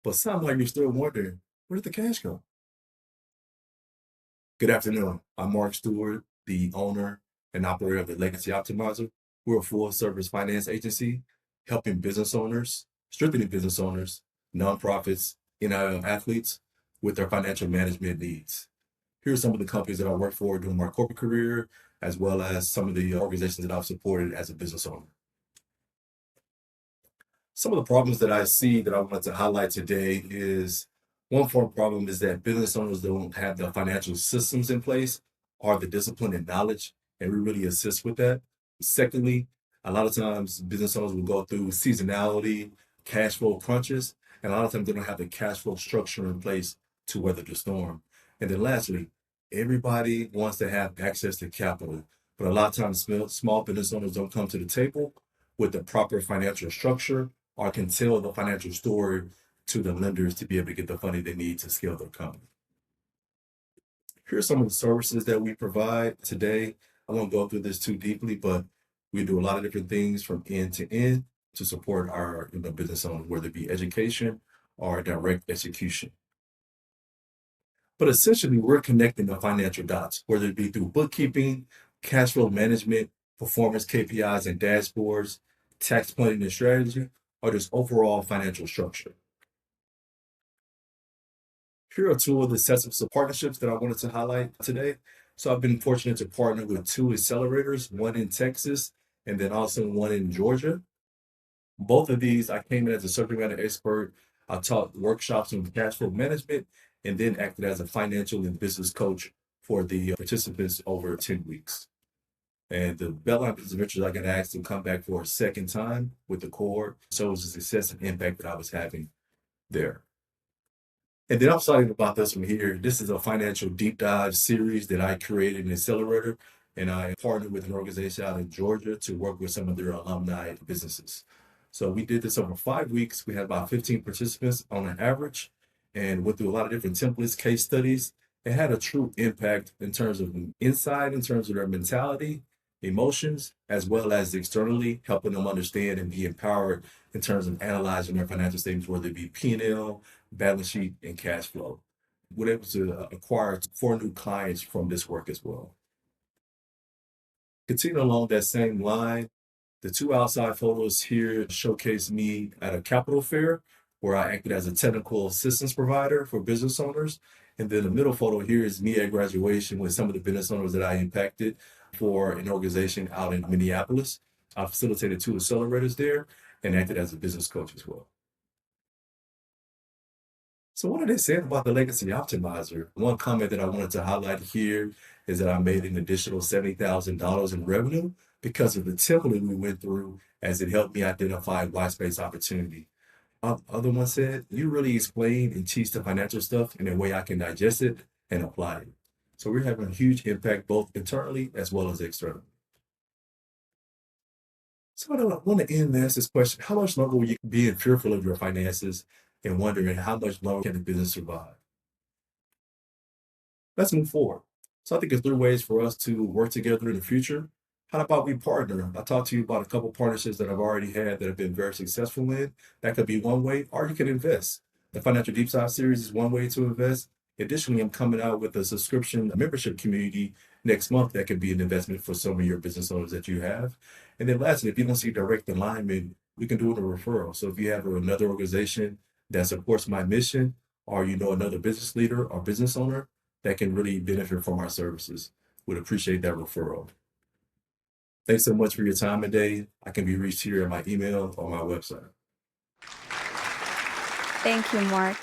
But sound like you're still wondering, where did the cash go? Good afternoon. I'm Mark Stewart, the owner and operator of the Legacy Optimizer. We're a full-service finance agency helping business owners, strengthening business owners, nonprofits, NIL athletes with their financial management needs. Here are some of the companies that I worked for during my corporate career, as well as some of the organizations that I've supported as a business owner. Some of the problems that I see that I wanted to highlight today is one form problem is that business owners don't have the financial systems in place or the discipline and knowledge, and we really assist with that. Secondly, a lot of times business owners will go through seasonality, cash flow crunches, and a lot of times they don't have the cash flow structure in place to weather the storm. And then lastly, everybody wants to have access to capital, but a lot of times small business owners don't come to the table with the proper financial structure or can tell the financial story to the lenders to be able to get the funding they need to scale their company. Here's some of the services that we provide today. I won't go through this too deeply, but we do a lot of different things from end to end to support our business owners, whether it be education or direct execution. But essentially, we're connecting the financial dots, whether it be through bookkeeping, cash flow management, performance KPIs and dashboards, tax planning and strategy, or just overall financial structure. Here are two of the sets of partnerships that I wanted to highlight today. So I've been fortunate to partner with two accelerators, one in Texas and then also one in Georgia. Both of these, I came in as a subject matter expert. I taught workshops on cash flow management and then acted as a financial and business coach for the participants over 10 weeks. And the Belline Business Ventures, I got asked to come back for a second time with the cohort. So it was the success and impact that I was having there. And then I'm excited about this one here. This is a financial deep dive series that I created in Accelerator, and I partnered with an organization out in Georgia to work with some of their alumni businesses. So we did this over 5 weeks. We had about 15 participants on an average and went through a lot of different templates, case studies. It had a true impact in terms of insight, in terms of their mentality, emotions, as well as externally helping them understand and be empowered in terms of analyzing their financial statements, whether it be P&L, balance sheet, and cash flow. We're able to acquire 4 new clients from this work as well. Continuing along that same line, the 2 outside photos here showcase me at a capital fair where I acted as a technical assistance provider for business owners. And then the middle photo here is me at graduation with some of the business owners that I impacted for an organization out in Minneapolis. I facilitated 2 accelerators there and acted as a business coach as well. So what are they saying about the Legacy Optimizer? One comment that I wanted to highlight here is that I made an additional $70,000 in revenue because of the template we went through as it helped me identify white space opportunity. Other one said, you really explain and teach the financial stuff in a way I can digest it and apply it. So we're having a huge impact both internally as well as externally. So I want to end and ask this question. How much longer will you be fearful of your finances and wondering how much longer can the business survive? Let's move forward. So I think there's 3 ways for us to work together in the future. How about we partner? I talked to you about a couple partnerships that I've already had that have been very successful in. That could be one way, or you can invest. The Financial Deep Dive series is one way to invest. Additionally, I'm coming out with a subscription membership community next month that could be an investment for some of your business owners that you have. And then lastly, if you don't see direct alignment, we can do it a referral. So if you have another organization that supports my mission, or you know another business leader or business owner that can really benefit from our services, would appreciate that referral. Thanks so much for your time today. I can be reached here at my email or my website. Thank you, Mark.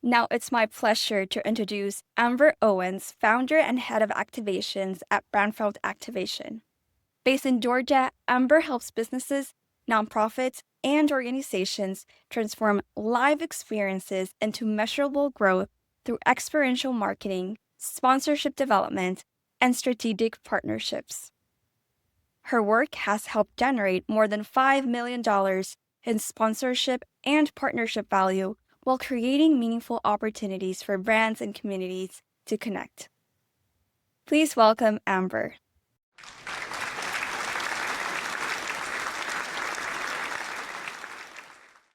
Now it's my pleasure to introduce Amber Owens, founder and head of activations at Brandfeld Activation. Based in Georgia, Amber helps businesses, nonprofits, and organizations transform live experiences into measurable growth through experiential marketing, sponsorship development, and strategic partnerships. Her work has helped generate more than $5 million in sponsorship and partnership value while creating meaningful opportunities for brands and communities to connect. Please welcome Amber.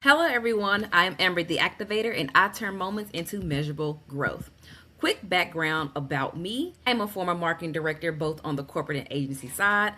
Hello everyone, I am Amber the Activator and I turn moments into measurable growth. Quick background about me. I'm a former marketing director both on the corporate and agency side.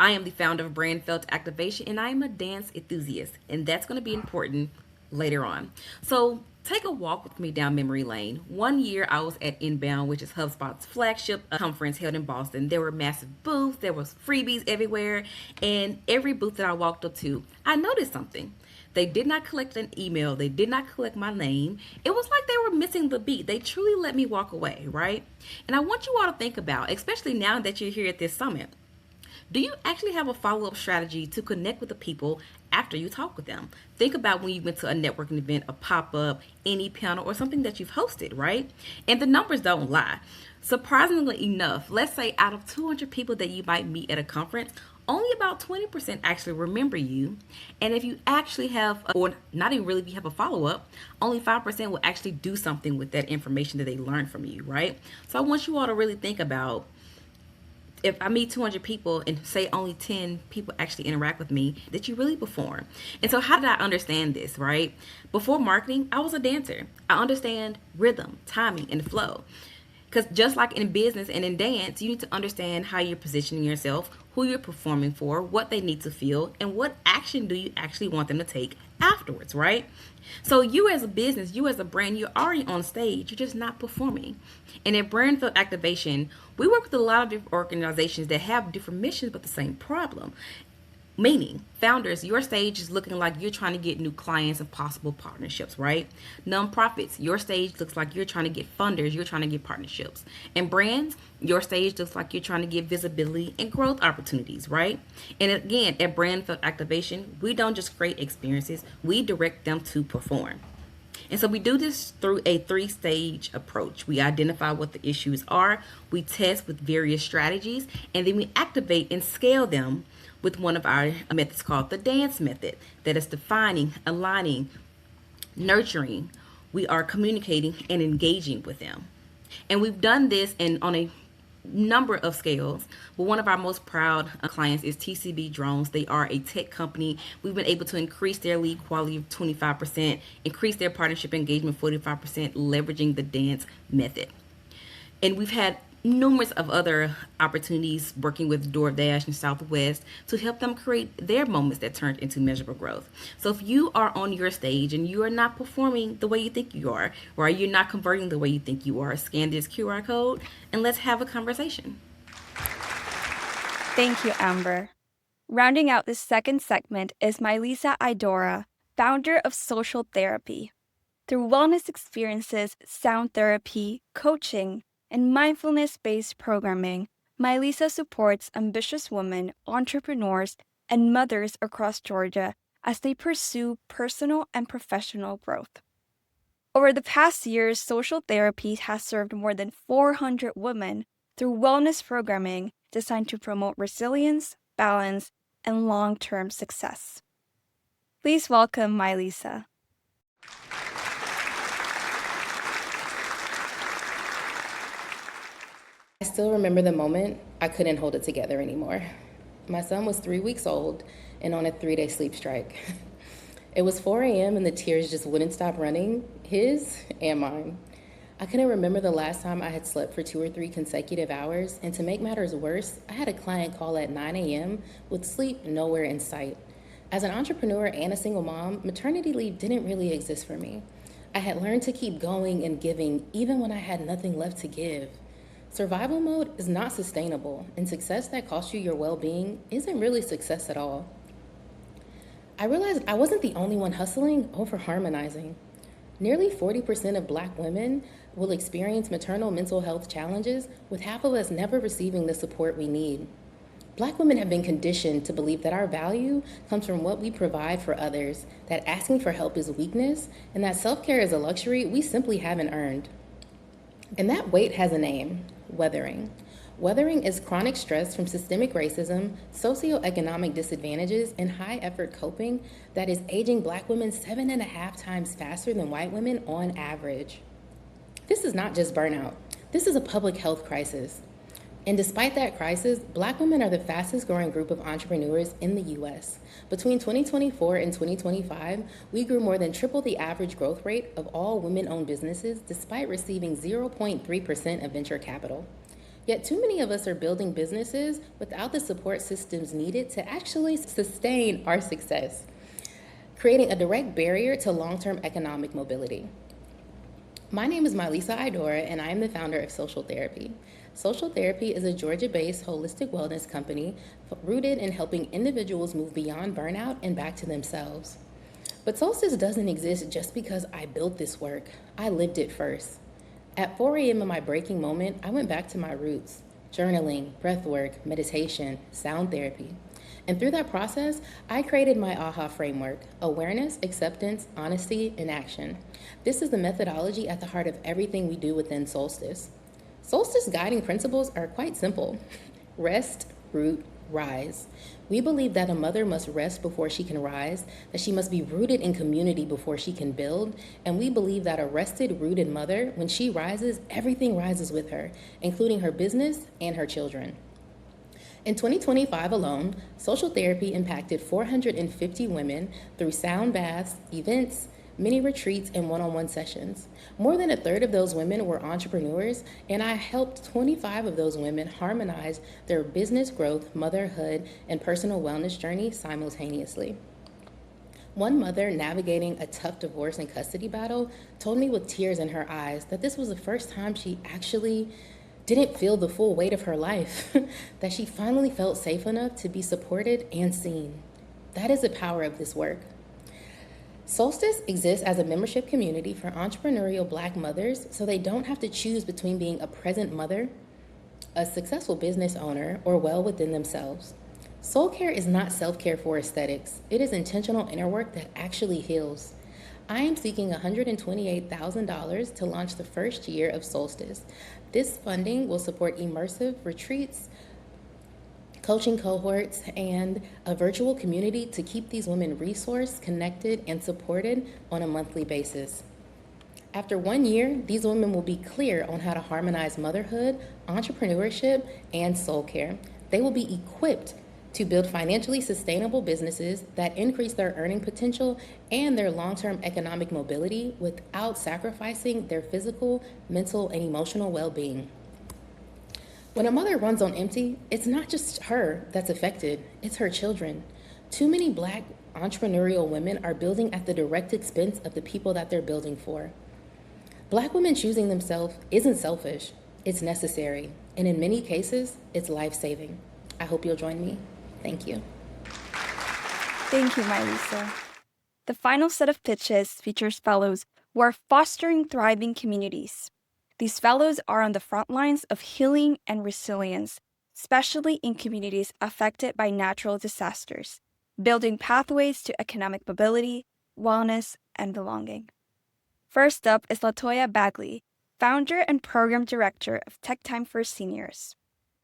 I am the founder of Brandfeld Activation and I am a dance enthusiast, and that's going to be important later on. So Take a walk with me down memory lane. One year I was at Inbound, which is HubSpot's flagship conference held in Boston. There were massive booths, there was freebies everywhere, and every booth that I walked up to, I noticed something. They did not collect an email, they did not collect my name. It was like they were missing the beat. They truly let me walk away, right? And I want you all to think about, especially now that you're here at this summit, do you actually have a follow-up strategy to connect with the people after you talk with them? Think about when you went to a networking event, a pop-up, any panel, or something that you've hosted, right? And the numbers don't lie. Surprisingly enough, let's say out of 200 people that you might meet at a conference, only about 20% actually remember you. And if you actually have, or not even really if you have a follow-up, only 5% will actually do something with that information that they learned from you, right? So I want you all to really think about, if I meet 200 people and say only 10 people actually interact with me, that you really perform. And so how did I understand this, right? Before marketing, I was a dancer. I understand rhythm, timing, and flow. Because just like in business and in dance, you need to understand how you're positioning yourself, who you're performing for, what they need to feel, and what action do you actually want them to take afterwards, right? So you as a business, you as a brand, you're already on stage, you're just not performing. And at Brandfield Activation, we work with a lot of different organizations that have different missions but the same problem. Meaning, founders, your stage is looking like you're trying to get new clients and possible partnerships, right? Nonprofits, your stage looks like you're trying to get funders, you're trying to get partnerships. And brands, your stage looks like you're trying to get visibility and growth opportunities, right? And again, at Brandfield Activation, we don't just create experiences, we direct them to perform. And so we do this through a 3-stage approach. We identify what the issues are, we test with various strategies, and then we activate and scale them with one of our methods called the dance method, that is defining, aligning, nurturing. We are communicating and engaging with them. And we've done this on a number of scales, but one of our most proud clients is TCB Drones. They are a tech company. We've been able to increase their lead quality of 25%, increase their partnership engagement 45%, leveraging the dance method. And we've had numerous of other opportunities working with DoorDash and Southwest to help them create their moments that turned into measurable growth. So if you are on your stage and you are not performing the way you think you are, or you're not converting the way you think you are, scan this QR code and let's have a conversation. Thank you, Amber. Rounding out this second segment is Mylisa Idora, founder of Social Therapy. Through wellness experiences, sound therapy, coaching, and mindfulness-based programming, Mylisa supports ambitious women, entrepreneurs, and mothers across Georgia as they pursue personal and professional growth. Over the past years, Social Therapy has served more than 400 women through wellness programming designed to promote resilience, balance, and long-term success. Please welcome Mylisa. I still remember the moment I couldn't hold it together anymore. My son was 3 weeks old and on a 3-day sleep strike. It was 4 a.m. and the tears just wouldn't stop running, his and mine. I couldn't remember the last time I had slept for 2 or 3 consecutive hours, and to make matters worse, I had a client call at 9 a.m. with sleep nowhere in sight. As an entrepreneur and a single mom, maternity leave didn't really exist for me. I had learned to keep going and giving even when I had nothing left to give. Survival mode is not sustainable, and success that costs you your well-being isn't really success at all. I realized I wasn't the only one hustling over harmonizing. Nearly 40% of Black women will experience maternal mental health challenges, with half of us never receiving the support we need. Black women have been conditioned to believe that our value comes from what we provide for others, that asking for help is weakness, and that self-care is a luxury we simply haven't earned. And that weight has a name: weathering. Weathering is chronic stress from systemic racism, socioeconomic disadvantages, and high-effort coping that is aging Black women 7.5 times faster than white women on average. This is not just burnout. This is a public health crisis. And despite that crisis, Black women are the fastest growing group of entrepreneurs in the U.S. Between 2024 and 2025, we grew more than triple the average growth rate of all women-owned businesses, despite receiving 0.3% of venture capital. Yet too many of us are building businesses without the support systems needed to actually sustain our success, creating a direct barrier to long-term economic mobility. My name is Marlisa Idora, and I am the founder of Social Therapy. Social Therapy is a Georgia-based holistic wellness company rooted in helping individuals move beyond burnout and back to themselves. But Solstice doesn't exist just because I built this work. I lived it first. At 4 a.m. in my breaking moment, I went back to my roots: journaling, breath work, meditation, sound therapy. And through that process, I created my AHA framework: awareness, acceptance, honesty, and action. This is the methodology at the heart of everything we do within Solstice. Solstice guiding principles are quite simple: rest, root, rise. We believe that a mother must rest before she can rise, that she must be rooted in community before she can build, and we believe that a rested, rooted mother, when she rises, everything rises with her, including her business and her children. In 2025 alone, social therapy impacted 450 women through sound baths, events, mini retreats, and one-on-one sessions. More than a third of those women were entrepreneurs, and I helped 25 of those women harmonize their business growth, motherhood, and personal wellness journey simultaneously. One mother navigating a tough divorce and custody battle told me with tears in her eyes that this was the first time she actually didn't feel the full weight of her life, that she finally felt safe enough to be supported and seen. That is the power of this work. Solstice exists as a membership community for entrepreneurial Black mothers so they don't have to choose between being a present mother, a successful business owner, or well within themselves. Soul care is not self-care for aesthetics. It is intentional inner work that actually heals. I am seeking $128,000 to launch the first year of Solstice. This funding will support immersive retreats, coaching cohorts, and a virtual community to keep these women resourced, connected, and supported on a monthly basis. After 1 year, these women will be clear on how to harmonize motherhood, entrepreneurship, and soul care. They will be equipped to build financially sustainable businesses that increase their earning potential and their long-term economic mobility without sacrificing their physical, mental, and emotional well-being. When a mother runs on empty, it's not just her that's affected, it's her children. Too many Black entrepreneurial women are building at the direct expense of the people that they're building for. Black women choosing themselves isn't selfish, it's necessary, and in many cases, it's life-saving. I hope you'll join me. Thank you. Thank you, Marlisa. The final set of pitches features fellows who are fostering thriving communities. These fellows are on the front lines of healing and resilience, especially in communities affected by natural disasters, building pathways to economic mobility, wellness, and belonging. First up is Latoya Bagley, founder and program director of Tech Time for Seniors.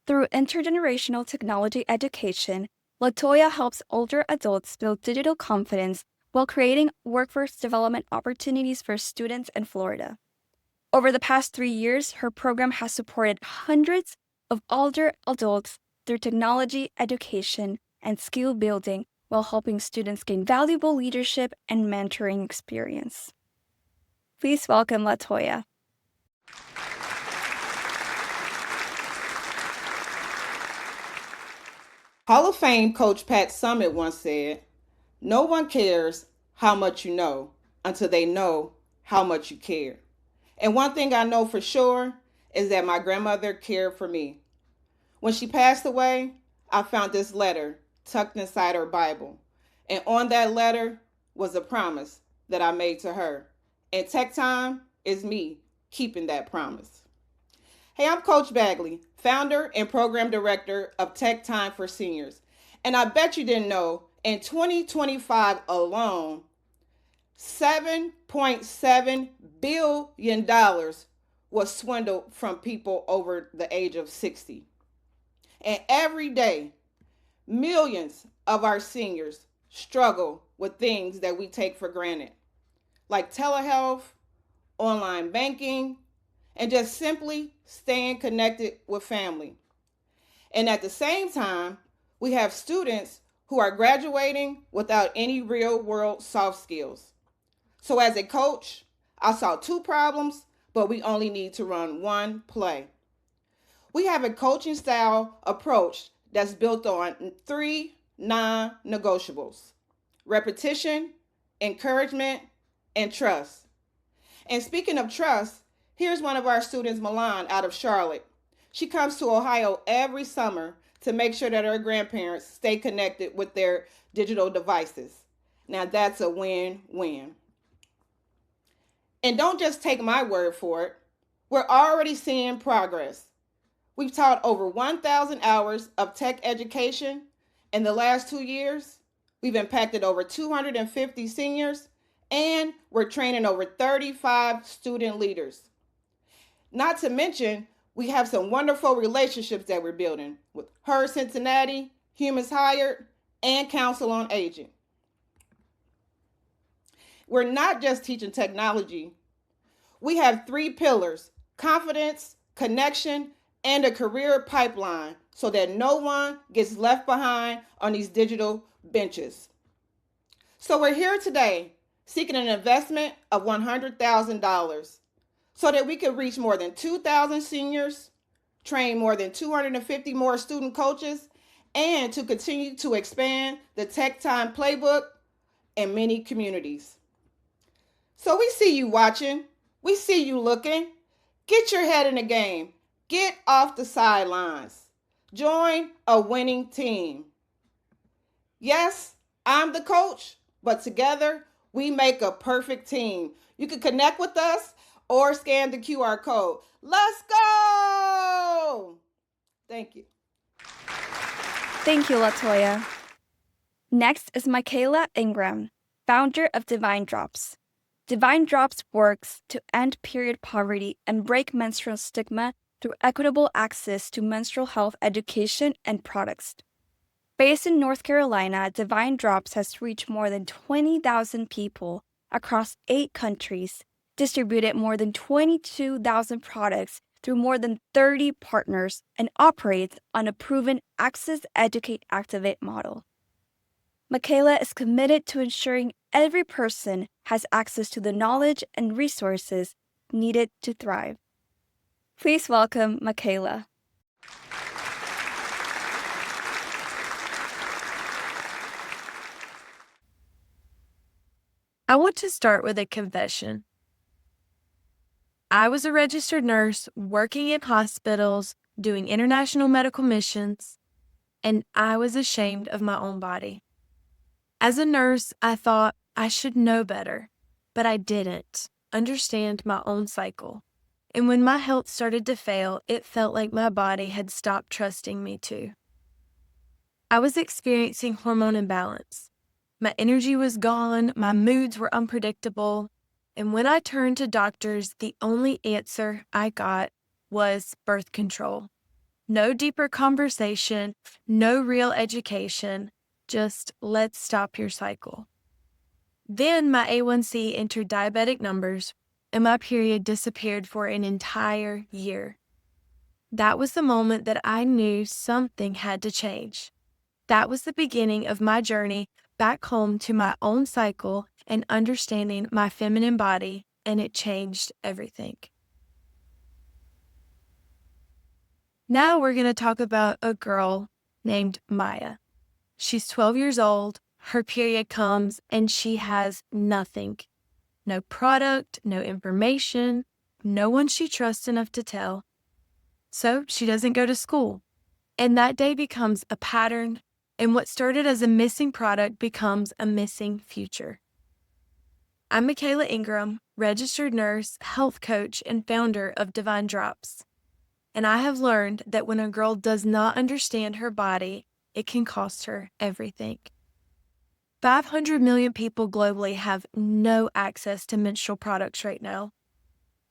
Through intergenerational technology education, Latoya helps older adults build digital confidence while creating workforce development opportunities for students in Florida. Over the past 3 years, her program has supported hundreds of older adults through technology education and skill building while helping students gain valuable leadership and mentoring experience. Please welcome Latoya. Hall of Fame coach Pat Summitt once said, "No one cares how much you know until they know how much you care." And one thing I know for sure is that my grandmother cared for me. When she passed away, I found this letter tucked inside her Bible. And on that letter was a promise that I made to her. And Tech Time is me keeping that promise. Hey, I'm Coach Bagley, founder and program director of Tech Time for Seniors. And I bet you didn't know, in 2025 alone, $7.7 billion was swindled from people over the age of 60. And every day, millions of our seniors struggle with things that we take for granted, like telehealth, online banking, and just simply staying connected with family. And at the same time, we have students who are graduating without any real-world soft skills. So as a coach, I saw 2 problems, but we only need to run 1 play. We have a coaching style approach that's built on 3 non-negotiables: repetition, encouragement, and trust. And speaking of trust, here's one of our students, Milan, out of Charlotte. She comes to Ohio every summer to make sure that her grandparents stay connected with their digital devices. Now that's a win-win. And don't just take my word for it. We're already seeing progress. We've taught over 1,000 hours of tech education in the last 2 years. We've impacted over 250 seniors, and we're training over 35 student leaders. Not to mention, we have some wonderful relationships that we're building with Her Cincinnati, Humans Hired, and Council on Aging. We're not just teaching technology. We have 3 pillars: confidence, connection, and a career pipeline so that no one gets left behind on these digital benches. So we're here today seeking an investment of $100,000 so that we could reach more than 2,000 seniors, train more than 250 more student coaches, and to continue to expand the Tech Time Playbook in many communities. So we see you watching. We see you looking. Get your head in the game. Get off the sidelines. Join a winning team. Yes, I'm the coach, but together we make a perfect team. You can connect with us or scan the QR code. Let's go! Thank you. Thank you, LaToya. Next is Michaela Ingram, founder of Divine Drops. Divine Drops works to end period poverty and break menstrual stigma through equitable access to menstrual health education and products. Based in North Carolina, Divine Drops has reached more than 20,000 people across 8 countries, distributed more than 22,000 products through more than 30 partners, and operates on a proven Access, Educate, Activate model. Michaela is committed to ensuring every person has access to the knowledge and resources needed to thrive. Please welcome Michaela. I want to start with a confession. I was a registered nurse working in hospitals, doing international medical missions, and I was ashamed of my own body. As a nurse, I thought I should know better, but I didn't understand my own cycle. And when my health started to fail, it felt like my body had stopped trusting me too. I was experiencing hormone imbalance. My energy was gone, my moods were unpredictable, and when I turned to doctors, the only answer I got was birth control. No deeper conversation, no real education, just let's stop your cycle. Then my A1C entered diabetic numbers, and my period disappeared for an entire year. That was the moment that I knew something had to change. That was the beginning of my journey back home to my own cycle and understanding my feminine body, and it changed everything. Now we're going to talk about a girl named Maya. She's 12 years old, her period comes, and she has nothing. No product, no information, no one she trusts enough to tell. So she doesn't go to school. And that day becomes a pattern, and what started as a missing product becomes a missing future. I'm Michaela Ingram, registered nurse, health coach, and founder of Divine Drops. And I have learned that when a girl does not understand her body, it can cost her everything. 500 million people globally have no access to menstrual products right now.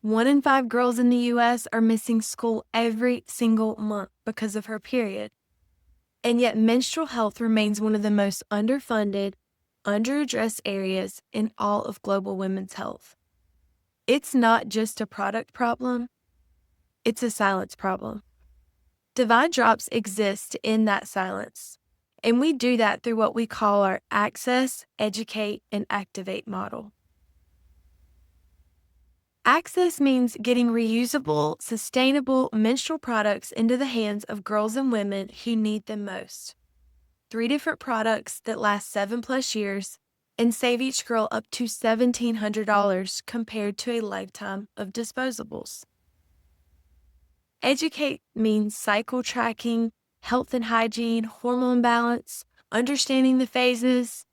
1 in 5 girls in the U.S. are missing school every single month because of her period. And yet menstrual health remains one of the most underfunded, underaddressed areas in all of global women's health. It's not just a product problem, it's a silence problem. Divine Drops exist in that silence, and we do that through what we call our Access, Educate, and Activate model. Access means getting reusable, sustainable menstrual products into the hands of girls and women who need them most. 3 different products that last 7+ years and save each girl up to $1,700 compared to a lifetime of disposables. Educate means cycle tracking, health and hygiene, hormone balance, understanding the phases,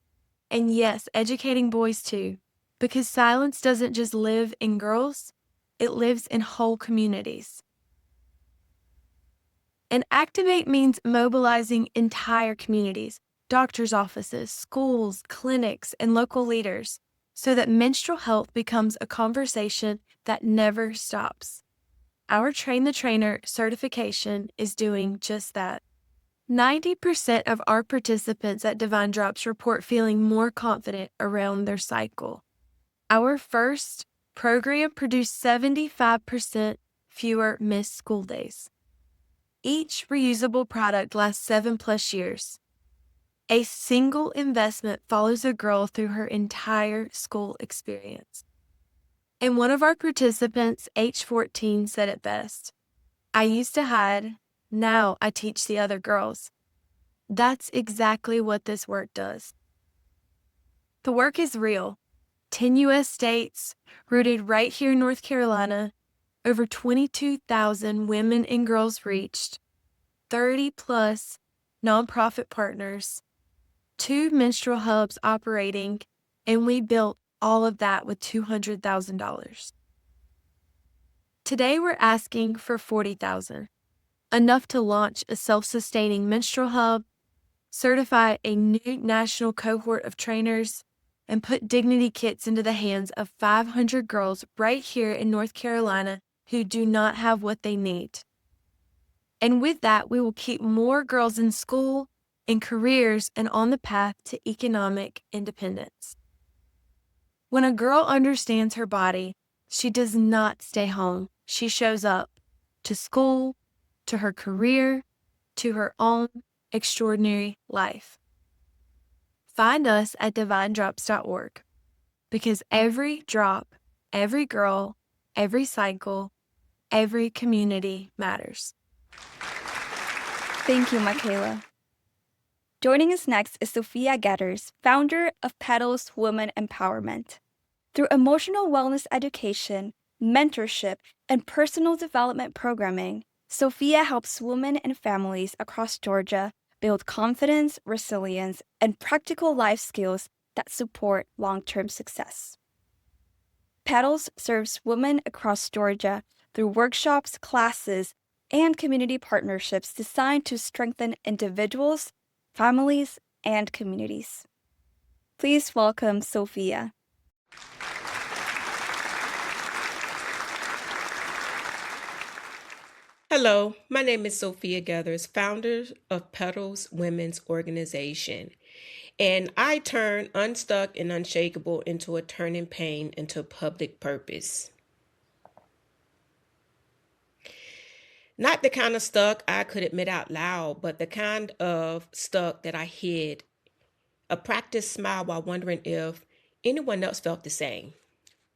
and yes, educating boys too, because silence doesn't just live in girls, it lives in whole communities. And activate means mobilizing entire communities, doctors' offices, schools, clinics, and local leaders, so that menstrual health becomes a conversation that never stops. Our Train the Trainer certification is doing just that. 90% of our participants at Divine Drops report feeling more confident around their cycle. Our first program produced 75% fewer missed school days. Each reusable product lasts 7+ years. A single investment follows a girl through her entire school experience. And one of our participants, age 14, said it best. I used to hide, now I teach the other girls. That's exactly what this work does. The work is real. 10 U.S. states, rooted right here in North Carolina, over 22,000 women and girls reached, 30+ nonprofit partners, 2 menstrual hubs operating, and we built all of that with $200,000. Today we're asking for $40,000, enough to launch a self-sustaining menstrual hub, certify a new national cohort of trainers, and put dignity kits into the hands of 500 girls right here in North Carolina who do not have what they need. And with that, we will keep more girls in school, in careers, and on the path to economic independence. When a girl understands her body, she does not stay home. She shows up to school, to her career, to her own extraordinary life. Find us at divinedrops.org, because every drop, every girl, every cycle, every community matters. Thank you, Michaela. Joining us next is Sophia Getters, founder of Petals Women Empowerment. Through emotional wellness education, mentorship, and personal development programming, Sophia helps women and families across Georgia build confidence, resilience, and practical life skills that support long-term success. Petals serves women across Georgia through workshops, classes, and community partnerships designed to strengthen individuals, families, and communities. Please welcome Sophia. Hello, my name is Sophia Gathers, founder of Petals Women's Organization, and I turn unstuck and unshakable into a turning pain into public purpose. Not the kind of stuck I could admit out loud, but the kind of stuck that I hid. A practiced smile while wondering if anyone else felt the same.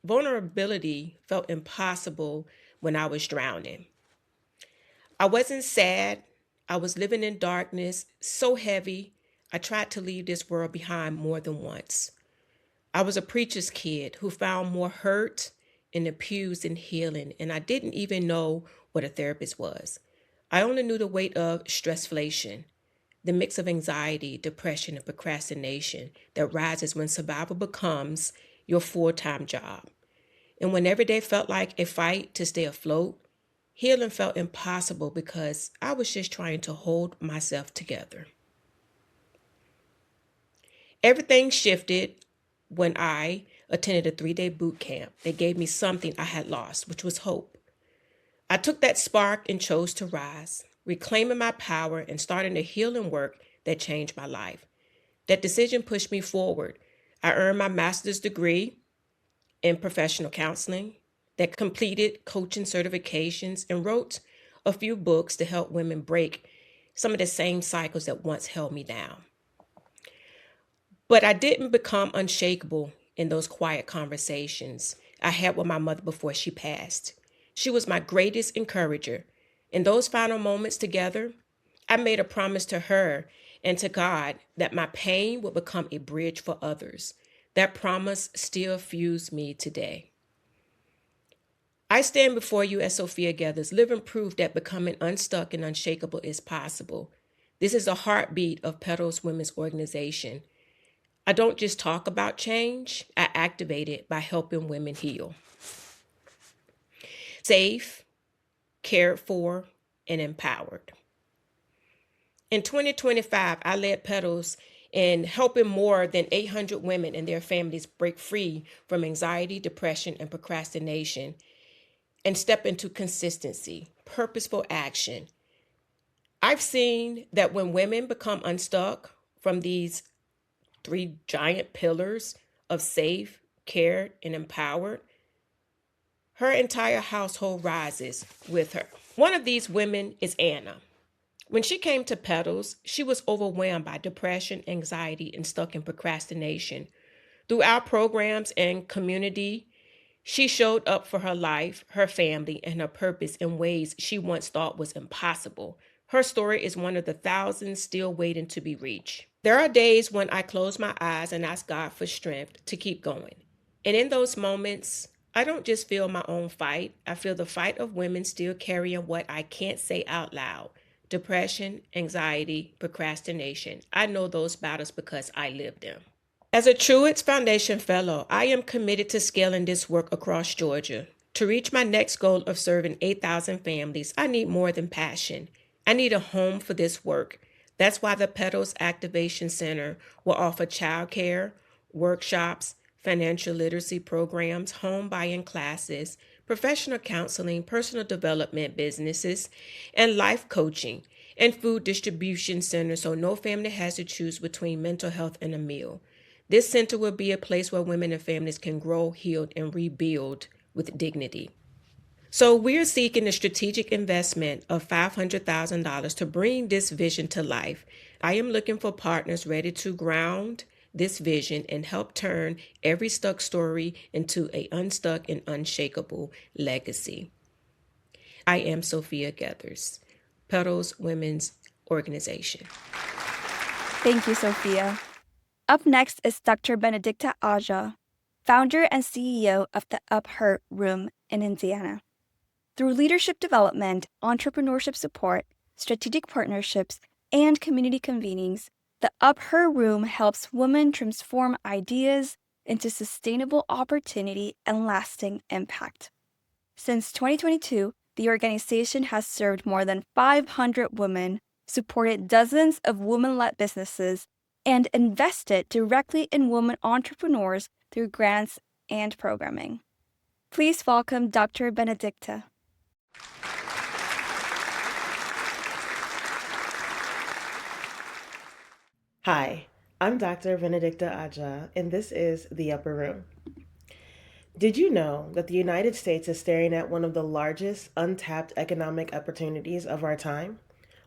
Vulnerability felt impossible when I was drowning. I wasn't sad. I was living in darkness, so heavy, I tried to leave this world behind more than once. I was a preacher's kid who found more hurt in the pews than healing, and I didn't even know what a therapist was. I only knew the weight of stressflation, the mix of anxiety, depression, and procrastination that rises when survival becomes your full-time job. And when every day felt like a fight to stay afloat, healing felt impossible because I was just trying to hold myself together. Everything shifted when I attended a 3-day boot camp that gave me something I had lost, which was hope. I took that spark and chose to rise, reclaiming my power and starting the healing work that changed my life. That decision pushed me forward. I earned my master's degree in professional counseling, that completed coaching certifications, and wrote a few books to help women break some of the same cycles that once held me down. But I didn't become unshakable in those quiet conversations I had with my mother before she passed. She was my greatest encourager. In those final moments together, I made a promise to her and to God that my pain would become a bridge for others. That promise still fuels me today. I stand before you as Sophia Gathers, living proof that becoming unstuck and unshakable is possible. This is a heartbeat of Petals Women's Organization. I don't just talk about change, I activate it by helping women heal. Safe, cared for, and empowered. In 2025, I led Petals in helping more than 800 women and their families break free from anxiety, depression, and procrastination and step into consistency, purposeful action. I've seen that when women become unstuck from these three giant pillars of safe, cared, and empowered, her entire household rises with her. One of these women is Anna. When she came to Petals, she was overwhelmed by depression, anxiety, and stuck in procrastination. Through our programs and community, she showed up for her life, her family, and her purpose in ways she once thought was impossible. Her story is one of the thousands still waiting to be reached. There are days when I close my eyes and ask God for strength to keep going. And in those moments, I don't just feel my own fight. I feel the fight of women still carrying what I can't say out loud. Depression, anxiety, procrastination. I know those battles because I lived them. As a Truist Foundation Fellow, I am committed to scaling this work across Georgia. To reach my next goal of serving 8,000 families, I need more than passion. I need a home for this work. That's why the Petals Activation Center will offer childcare, workshops, financial literacy programs, home buying classes, professional counseling, personal development businesses, and life coaching, and food distribution centers so no family has to choose between mental health and a meal. This center will be a place where women and families can grow, heal, and rebuild with dignity. So we're seeking a strategic investment of $500,000 to bring this vision to life. I am looking for partners ready to ground this vision and help turn every stuck story into an unstuck and unshakable legacy. I am Sophia Gathers, Petals Women's Organization. Thank you, Sophia. Up next is Dr. Benedicta Aja, founder and CEO of the Up Her Room in Indiana. Through leadership development, entrepreneurship support, strategic partnerships, and community convenings, the Up Her Room helps women transform ideas into sustainable opportunity and lasting impact. Since 2022, the organization has served more than 500 women, supported dozens of women-led businesses, and invested directly in women entrepreneurs through grants and programming. Please welcome Dr. Benedicta. Hi, I'm Dr. Benedicta Aja, and this is The Upper Room. Did you know that the United States is staring at one of the largest untapped economic opportunities of our time?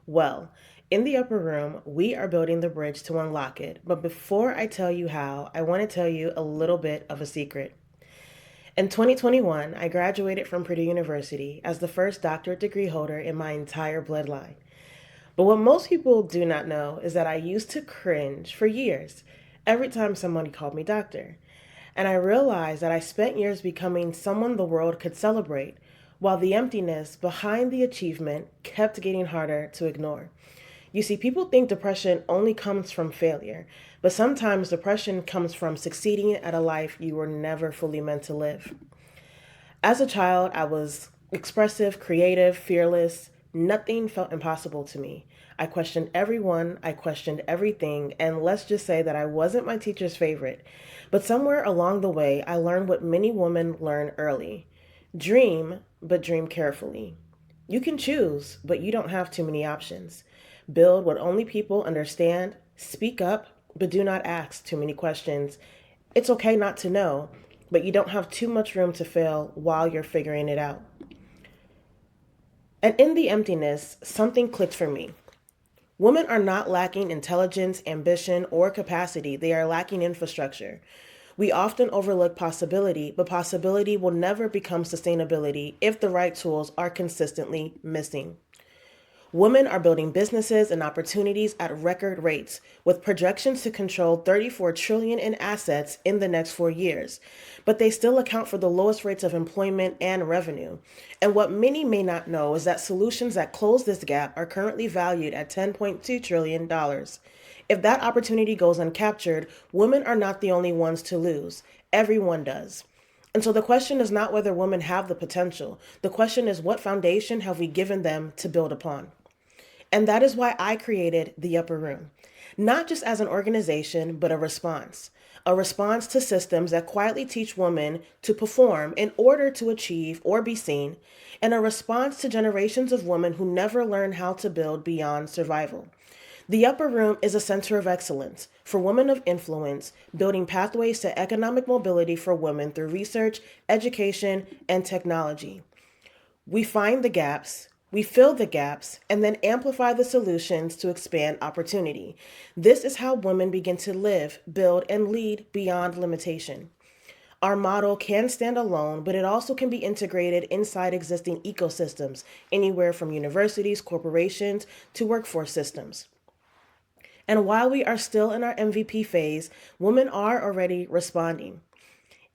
Well, in The Upper Room, we are building the bridge to unlock it. But before I tell you how, I want to tell you a little bit of a secret. In 2021, I graduated from Purdue University as the first doctorate degree holder in my entire bloodline. But what most people do not know is that I used to cringe for years every time somebody called me doctor. And I realized that I spent years becoming someone the world could celebrate, while the emptiness behind the achievement kept getting harder to ignore. You see, people think depression only comes from failure, but sometimes depression comes from succeeding at a life you were never fully meant to live. As a child, I was expressive, creative, fearless. Nothing felt impossible to me. I questioned everyone, I questioned everything, and let's just say that I wasn't my teacher's favorite. But somewhere along the way, I learned what many women learn early. Dream, but dream carefully. You can choose, but you don't have too many options. Build what only people understand. Speak up, but do not ask too many questions. It's okay not to know, but you don't have too much room to fail while you're figuring it out. And in the emptiness, something clicked for me. Women are not lacking intelligence, ambition, or capacity. They are lacking infrastructure. We often overlook possibility, but possibility will never become sustainability if the right tools are consistently missing. Women are building businesses and opportunities at record rates, with projections to control $34 trillion in assets in the next 4 years. But they still account for the lowest rates of employment and revenue. And what many may not know is that solutions that close this gap are currently valued at $10.2 trillion. If that opportunity goes uncaptured, women are not the only ones to lose. Everyone does. And so the question is not whether women have the potential. The question is, what foundation have we given them to build upon? And that is why I created the Upper Room, not just as an organization, but a response. A response to systems that quietly teach women to perform in order to achieve or be seen, and a response to generations of women who never learn how to build beyond survival. The Upper Room is a center of excellence for women of influence, building pathways to economic mobility for women through research, education, and technology. We find the gaps, we fill the gaps, and then amplify the solutions to expand opportunity. This is how women begin to live, build, and lead beyond limitation. Our model can stand alone, but it also can be integrated inside existing ecosystems, anywhere from universities, corporations, to workforce systems. And while we are still in our MVP phase, women are already responding.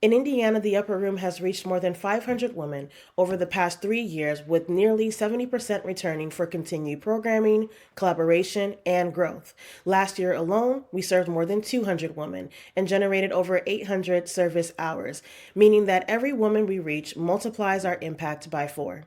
In Indiana, the Upper Room has reached more than 500 women over the past 3 years, with nearly 70% returning for continued programming, collaboration, and growth. Last year alone, we served more than 200 women and generated over 800 service hours, meaning that every woman we reach multiplies our impact by 4.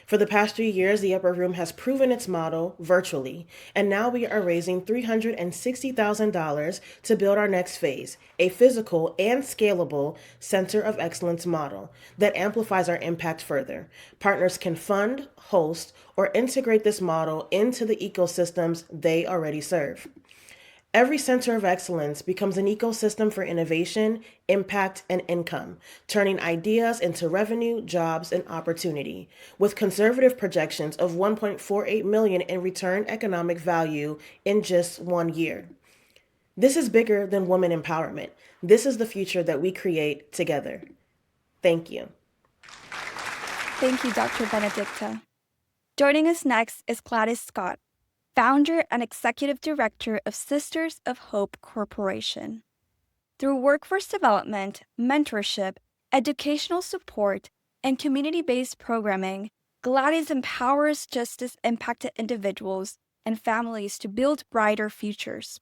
For the past 3 years, the Upper Room has proven its model virtually, and now we are raising $360,000 to build our next phase, a physical and scalable Center of Excellence model that amplifies our impact further. Partners can fund, host, or integrate this model into the ecosystems they already serve. Every center of excellence becomes an ecosystem for innovation, impact, and income, turning ideas into revenue, jobs, and opportunity, with conservative projections of $1.48 million in return economic value in just 1 year. This is bigger than women empowerment. This is the future that we create together. Thank you. Thank you, Dr. Benedicta. Joining us next is Gladys Scott, founder and executive director of Sisters of Hope Corporation. Through workforce development, mentorship, educational support, and community-based programming, Gladys empowers justice-impacted individuals and families to build brighter futures.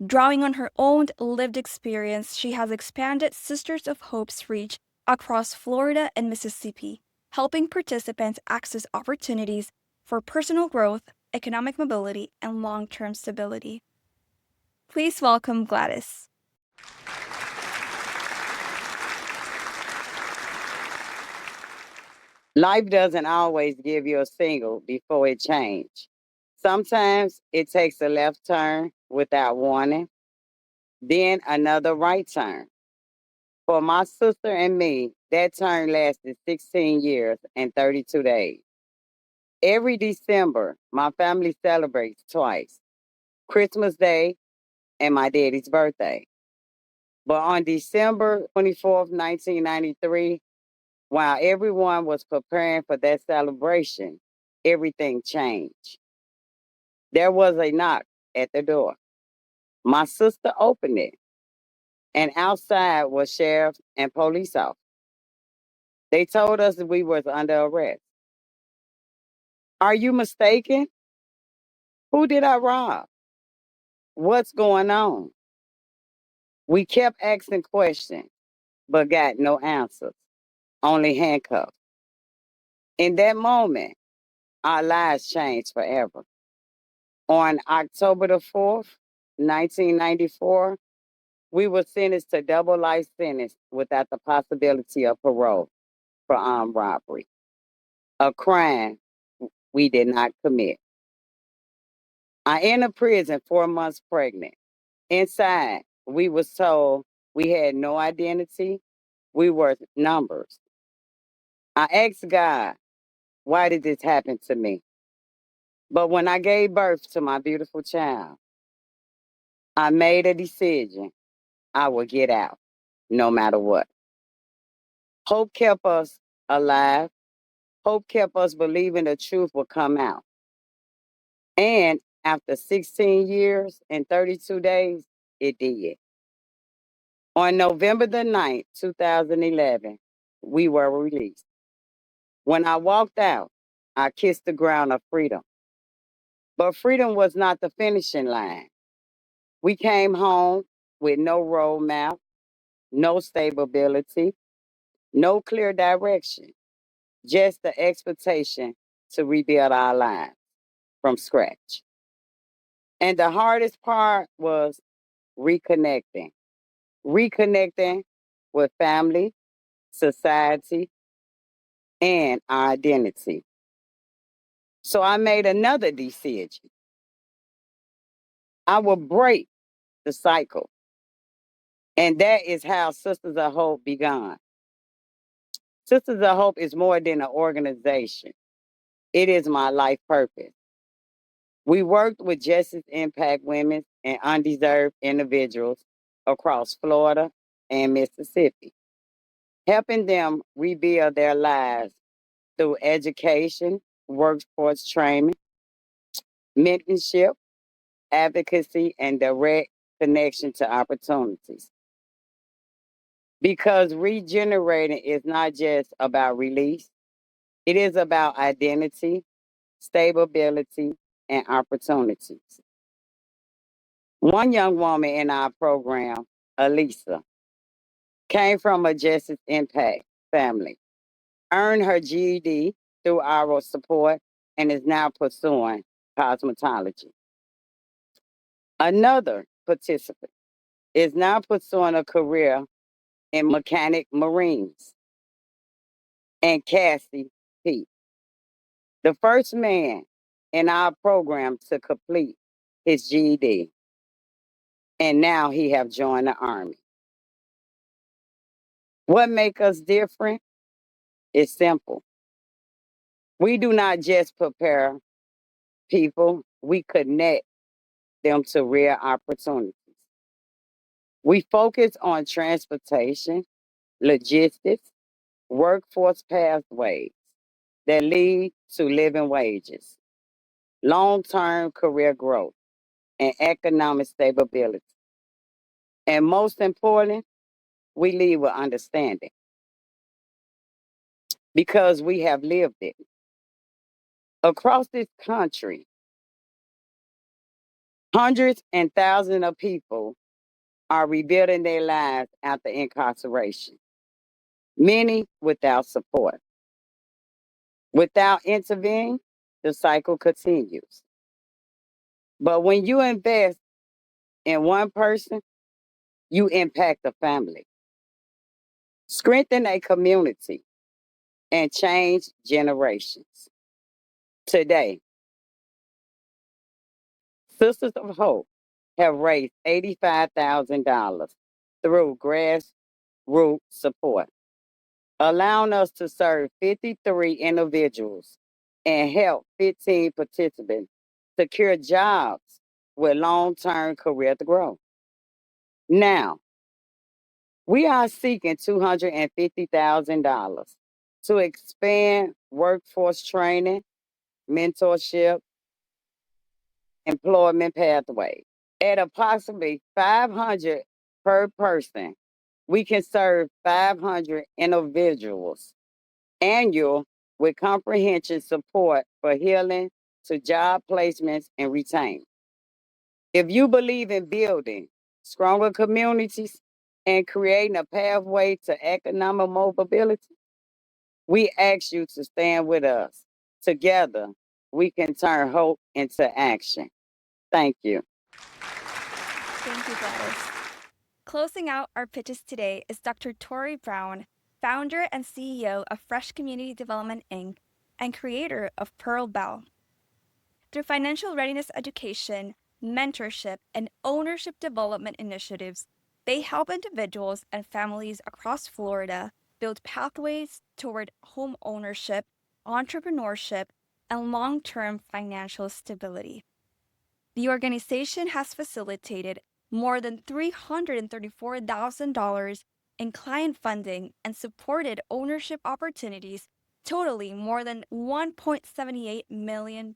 Drawing on her own lived experience, she has expanded Sisters of Hope's reach across Florida and Mississippi, helping participants access opportunities for personal growth, economic mobility, and long-term stability. Please welcome Gladys. Life doesn't always give you a signal before it changes. Sometimes it takes a left turn without warning, then another right turn. For my sister and me, that turn lasted 16 years and 32 days. Every December, my family celebrates twice, Christmas Day and my daddy's birthday. But on December 24th, 1993, while everyone was preparing for that celebration, everything changed. There was a knock at the door. My sister opened it, and outside was sheriff and police officers. They told us that we was under arrest. Are you mistaken? Who did I rob? What's going on? We kept asking questions, but got no answers, only handcuffs. In that moment, our lives changed forever. On October the 4th, 1994, we were sentenced to double life sentence without the possibility of parole for armed robbery, a crime we did not commit. I entered prison 4 months pregnant. Inside, we was told we had no identity, we were numbers. I asked God, why did this happen to me? But when I gave birth to my beautiful child, I made a decision. I would get out, no matter what. Hope kept us alive. Hope kept us believing the truth would come out. And after 16 years and 32 days, it did. On November the 9th, 2011, we were released. When I walked out, I kissed the ground of freedom. But freedom was not the finishing line. We came home with no roadmap, no stability, no clear direction, just the expectation to rebuild our lives from scratch. And the hardest part was reconnecting, reconnecting with family, society, and our identity. So I made another decision. I will break the cycle. And that is how Sisters of Hope began. Sisters of Hope is more than an organization. It is my life purpose. We worked with justice impact women and undeserved individuals across Florida and Mississippi, helping them rebuild their lives through education, workforce training, mentorship, advocacy, and direct connection to opportunities. Because regenerating is not just about release, it is about identity, stability, and opportunities. One young woman in our program, Elisa, came from a Justice Impact family, earned her GED through our support, and is now pursuing cosmetology. Another participant is now pursuing a career in mechanic marines. And Cassie P., the first man in our program to complete his GED, and now he have joined the Army. What make us different is simple. We do not just prepare people, we connect them to real opportunities. We focus on transportation, logistics, workforce pathways that lead to living wages, long-term career growth, and economic stability. And most important, we lead with understanding because we have lived it. Across this country, hundreds and thousands of people are rebuilding their lives after incarceration, many without support. Without intervening, the cycle continues. But when you invest in one person, you impact a family, strengthen a community, and change generations. Today, Sisters of Hope have raised $85,000 through grassroots support, allowing us to serve 53 individuals and help 15 participants secure jobs with long-term career growth. Now, we are seeking $250,000 to expand workforce training, mentorship, employment pathways. At approximately 500 per person, we can serve 500 individuals annual with comprehensive support for healing to job placements and retain. If you believe in building stronger communities and creating a pathway to economic mobility, we ask you to stand with us. Together, we can turn hope into action. Thank you. Thank you, Gladys. Closing out our pitches today is Dr. Tori Brown, founder and CEO of Fresh Community Development Inc. and creator of Pearl Bell. Through financial readiness education, mentorship, and ownership development initiatives, they help individuals and families across Florida build pathways toward home ownership, entrepreneurship, and long-term financial stability. The organization has facilitated more than $334,000 in client funding and supported ownership opportunities totaling more than $1.78 million.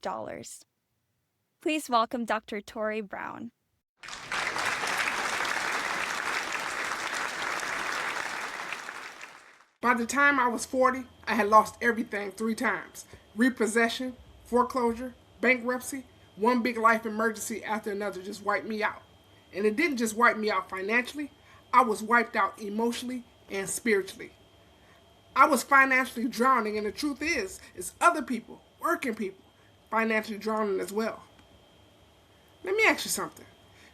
Please welcome Dr. Tori Brown. By the time I was 40, I had lost everything 3 times: repossession, foreclosure, bankruptcy. One big life emergency after another just wiped me out. And it didn't just wipe me out financially, I was wiped out emotionally and spiritually. I was financially drowning, and the truth is other people, working people, financially drowning as well. Let me ask you something.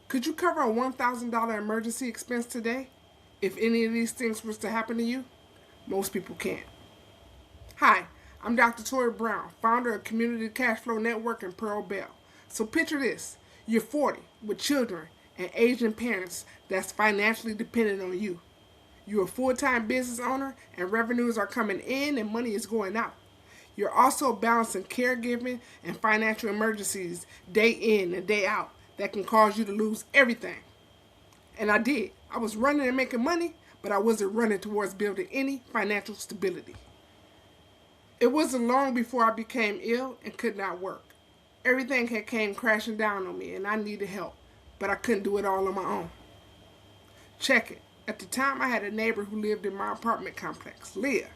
Could you cover a $1,000 emergency expense today if any of these things was to happen to you? Most people can't. Hi, I'm Dr. Tori Brown, founder of Community Cash Flow Network and Pearl Bell. So picture this: you're 40 with children and aging parents that's financially dependent on you. You're a full-time business owner and revenues are coming in and money is going out. You're also balancing caregiving and financial emergencies day in and day out that can cause you to lose everything. And I did. I was running and making money, but I wasn't running towards building any financial stability. It wasn't long before I became ill and could not work. Everything had came crashing down on me and I needed help, but I couldn't do it all on my own. Check it. At the time, I had a neighbor who lived in my apartment complex, Leah.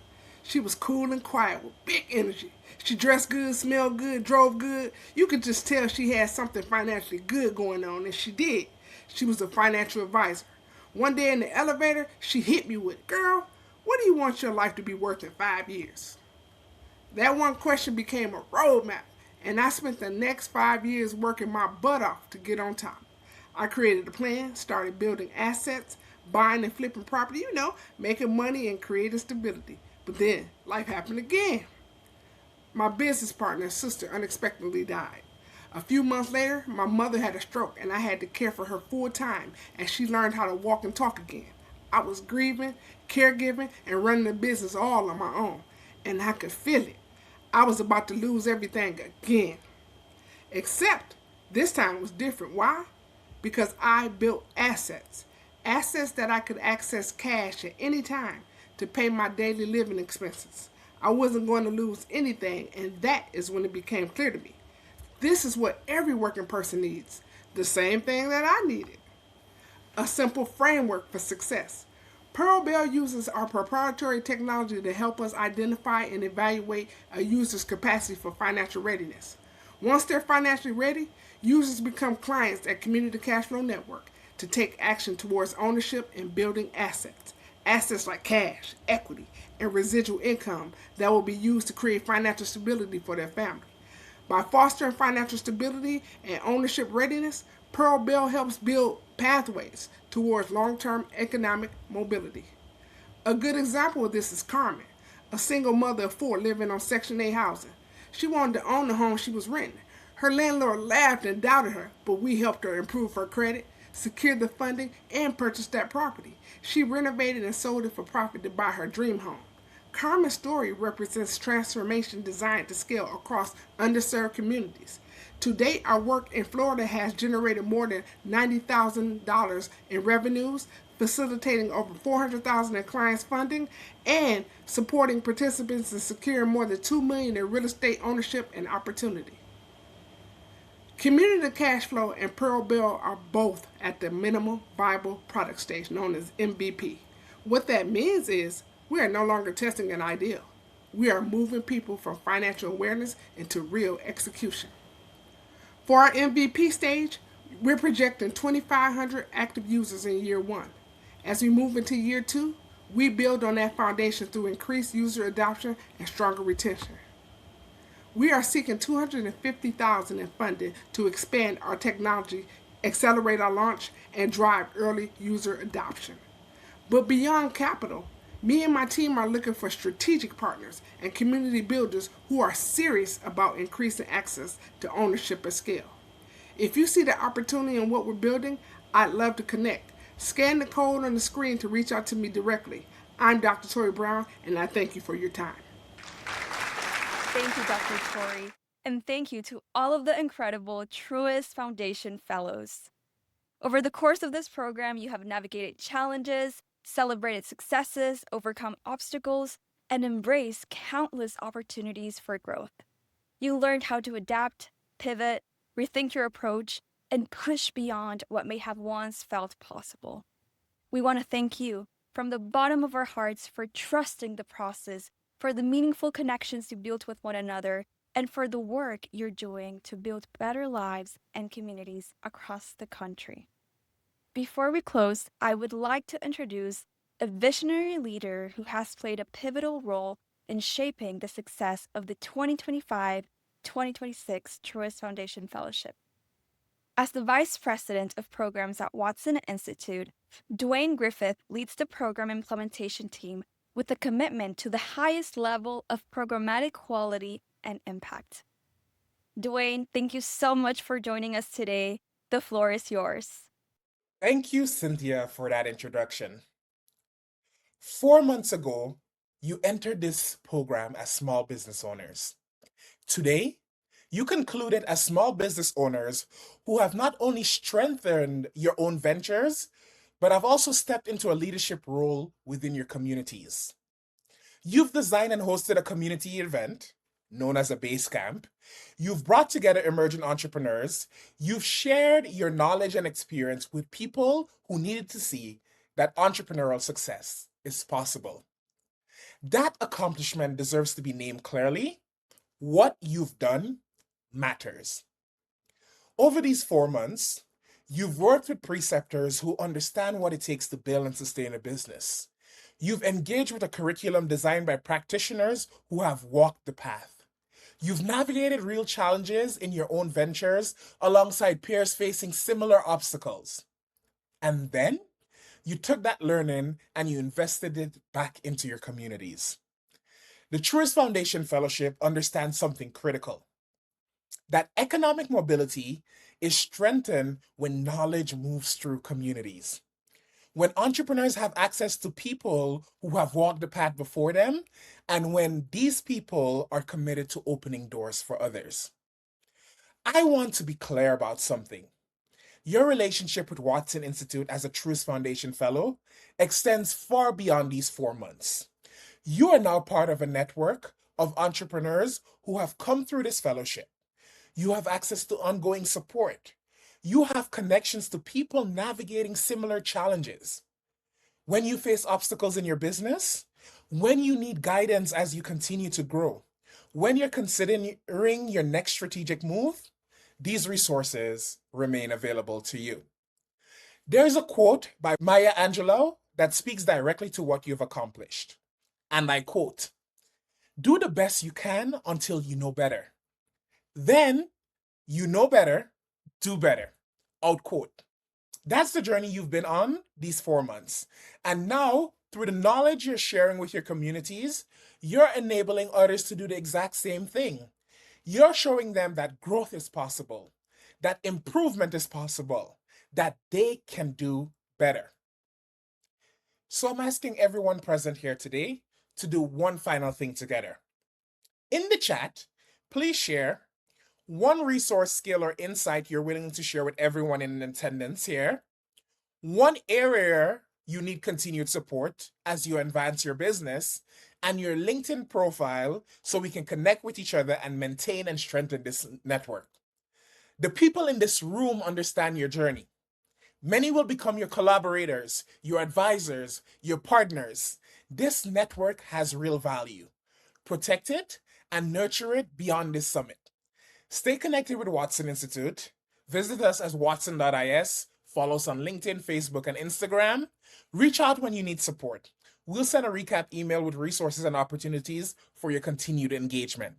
She was cool and quiet with big energy. She dressed good, smelled good, drove good. You could just tell she had something financially good going on, and she did. She was a financial advisor. One day in the elevator, she hit me with, "Girl, what do you want your life to be worth in 5 years?" That one question became a roadmap, and I spent the next 5 years working my butt off to get on top. I created a plan, started building assets, buying and flipping property, making money and creating stability. But then life happened again. My business partner's sister unexpectedly died. A few months later, my mother had a stroke and I had to care for her full time as she learned how to walk and talk again. I was grieving, caregiving, and running the business all on my own, and I could feel it. I was about to lose everything again. Except this time was different. Why? Because I built assets. Assets that I could access cash at any time to pay my daily living expenses. I wasn't going to lose anything, and that is when it became clear to me. This is what every working person needs. The same thing that I needed. A simple framework for success. Pearl Bell uses our proprietary technology to help us identify and evaluate a user's capacity for financial readiness. Once they're financially ready, users become clients at Community Cash Flow Network to take action towards ownership and building assets. Assets like cash, equity, and residual income that will be used to create financial stability for their family. By fostering financial stability and ownership readiness, Pearl Bell helps build pathways towards long-term economic mobility. A good example of this is Carmen, a single mother of 4 living on Section 8 housing. She wanted to own the home she was renting. Her landlord laughed and doubted her, but we helped her improve her credit, secure the funding, and purchase that property. She renovated and sold it for profit to buy her dream home. Carmen's story represents transformation designed to scale across underserved communities. To date, our work in Florida has generated more than $90,000 in revenues, facilitating over $400,000 in clients' funding, and supporting participants in securing more than $2 million in real estate ownership and opportunity. Community Cash Flow and Pearl Bell are both at the minimum viable product stage, known as MVP. What that means is we are no longer testing an ideal. We are moving people from financial awareness into real execution. For our MVP stage, we're projecting 2,500 active users in year 1. As we move into year 2, we build on that foundation through increased user adoption and stronger retention. We are seeking $250,000 in funding to expand our technology, accelerate our launch, and drive early user adoption. But beyond capital, me and my team are looking for strategic partners and community builders who are serious about increasing access to ownership at scale. If you see the opportunity in what we're building, I'd love to connect. Scan the code on the screen to reach out to me directly. I'm Dr. Tori Brown, and I thank you for your time. Thank you, Dr. Tori. And thank you to all of the incredible Truist Foundation Fellows. Over the course of this program, you have navigated challenges, celebrated successes, overcome obstacles, and embraced countless opportunities for growth. You learned how to adapt, pivot, rethink your approach, and push beyond what may have once felt possible. We want to thank you from the bottom of our hearts for trusting the process, for the meaningful connections you built with one another, and for the work you're doing to build better lives and communities across the country. Before we close, I would like to introduce a visionary leader who has played a pivotal role in shaping the success of the 2025-2026 Truist Foundation Fellowship. As the Vice President of Programs at Watson Institute, Dwayne Griffith leads the program implementation team with a commitment to the highest level of programmatic quality and impact. Dwayne, thank you so much for joining us today. The floor is yours. Thank you, Cynthia, for that introduction. 4 months ago, you entered this program as small business owners. Today, you concluded as small business owners who have not only strengthened your own ventures, but have also stepped into a leadership role within your communities. You've designed and hosted a community event known as a base camp. You've brought together emerging entrepreneurs. You've shared your knowledge and experience with people who needed to see that entrepreneurial success is possible. That accomplishment deserves to be named clearly. What you've done matters. Over these 4 months, you've worked with preceptors who understand what it takes to build and sustain a business. You've engaged with a curriculum designed by practitioners who have walked the path. You've navigated real challenges in your own ventures alongside peers facing similar obstacles. And then you took that learning and you invested it back into your communities. The Truist Foundation Fellowship understands something critical: that economic mobility is strengthened when knowledge moves through communities. When entrepreneurs have access to people who have walked the path before them, and when these people are committed to opening doors for others. I want to be clear about something. Your relationship with Watson Institute as a Truist Foundation Fellow extends far beyond these 4 months. You are now part of a network of entrepreneurs who have come through this fellowship. You have access to ongoing support. You have connections to people navigating similar challenges. When you face obstacles in your business, when you need guidance as you continue to grow, when you're considering your next strategic move, these resources remain available to you. There's a quote by Maya Angelou that speaks directly to what you've accomplished. And I quote, "Do the best you can until you know better. Then you know better, do better." Out quote. That's the journey you've been on these 4 months. And now, through the knowledge you're sharing with your communities, you're enabling others to do the exact same thing. You're showing them that growth is possible, that improvement is possible, that they can do better. So I'm asking everyone present here today to do one final thing together. In the chat, please share one resource, skill, or insight you're willing to share with everyone in attendance here. One area you need continued support as you advance your business, and your LinkedIn profile so we can connect with each other and maintain and strengthen this network. The people in this room understand your journey. Many will become your collaborators, your advisors, your partners. This network has real value. Protect it and nurture it beyond this summit. Stay connected with Watson Institute. Visit us as watson.is. Follow us on LinkedIn, Facebook, and Instagram. Reach out when you need support. We'll send a recap email with resources and opportunities for your continued engagement.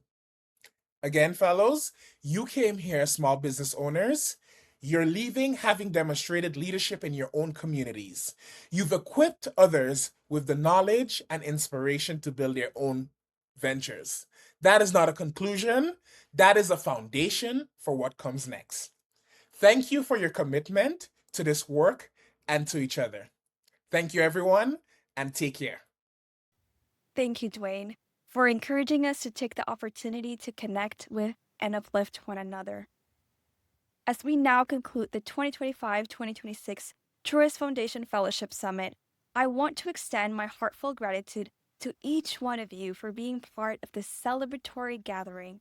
Again, fellows, you came here as small business owners. You're leaving having demonstrated leadership in your own communities. You've equipped others with the knowledge and inspiration to build their own ventures. That is not a conclusion. That is a foundation for what comes next. Thank you for your commitment to this work and to each other. Thank you, everyone, and take care. Thank you, Dwayne, for encouraging us to take the opportunity to connect with and uplift one another. As we now conclude the 2025-2026 Truist Foundation Fellowship Summit, I want to extend my heartfelt gratitude to each one of you for being part of this celebratory gathering.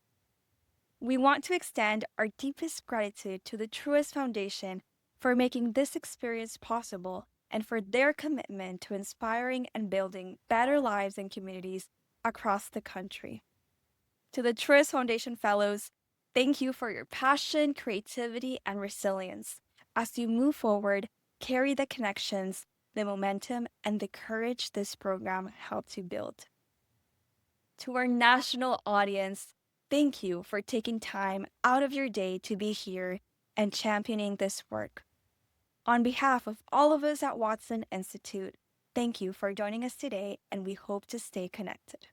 We want to extend our deepest gratitude to the Truist Foundation for making this experience possible and for their commitment to inspiring and building better lives and communities across the country. To the Truist Foundation Fellows, thank you for your passion, creativity, and resilience. As you move forward, carry the connections, the momentum, and the courage this program helped to build. To our national audience, thank you for taking time out of your day to be here and championing this work. On behalf of all of us at Watson Institute, thank you for joining us today, and we hope to stay connected.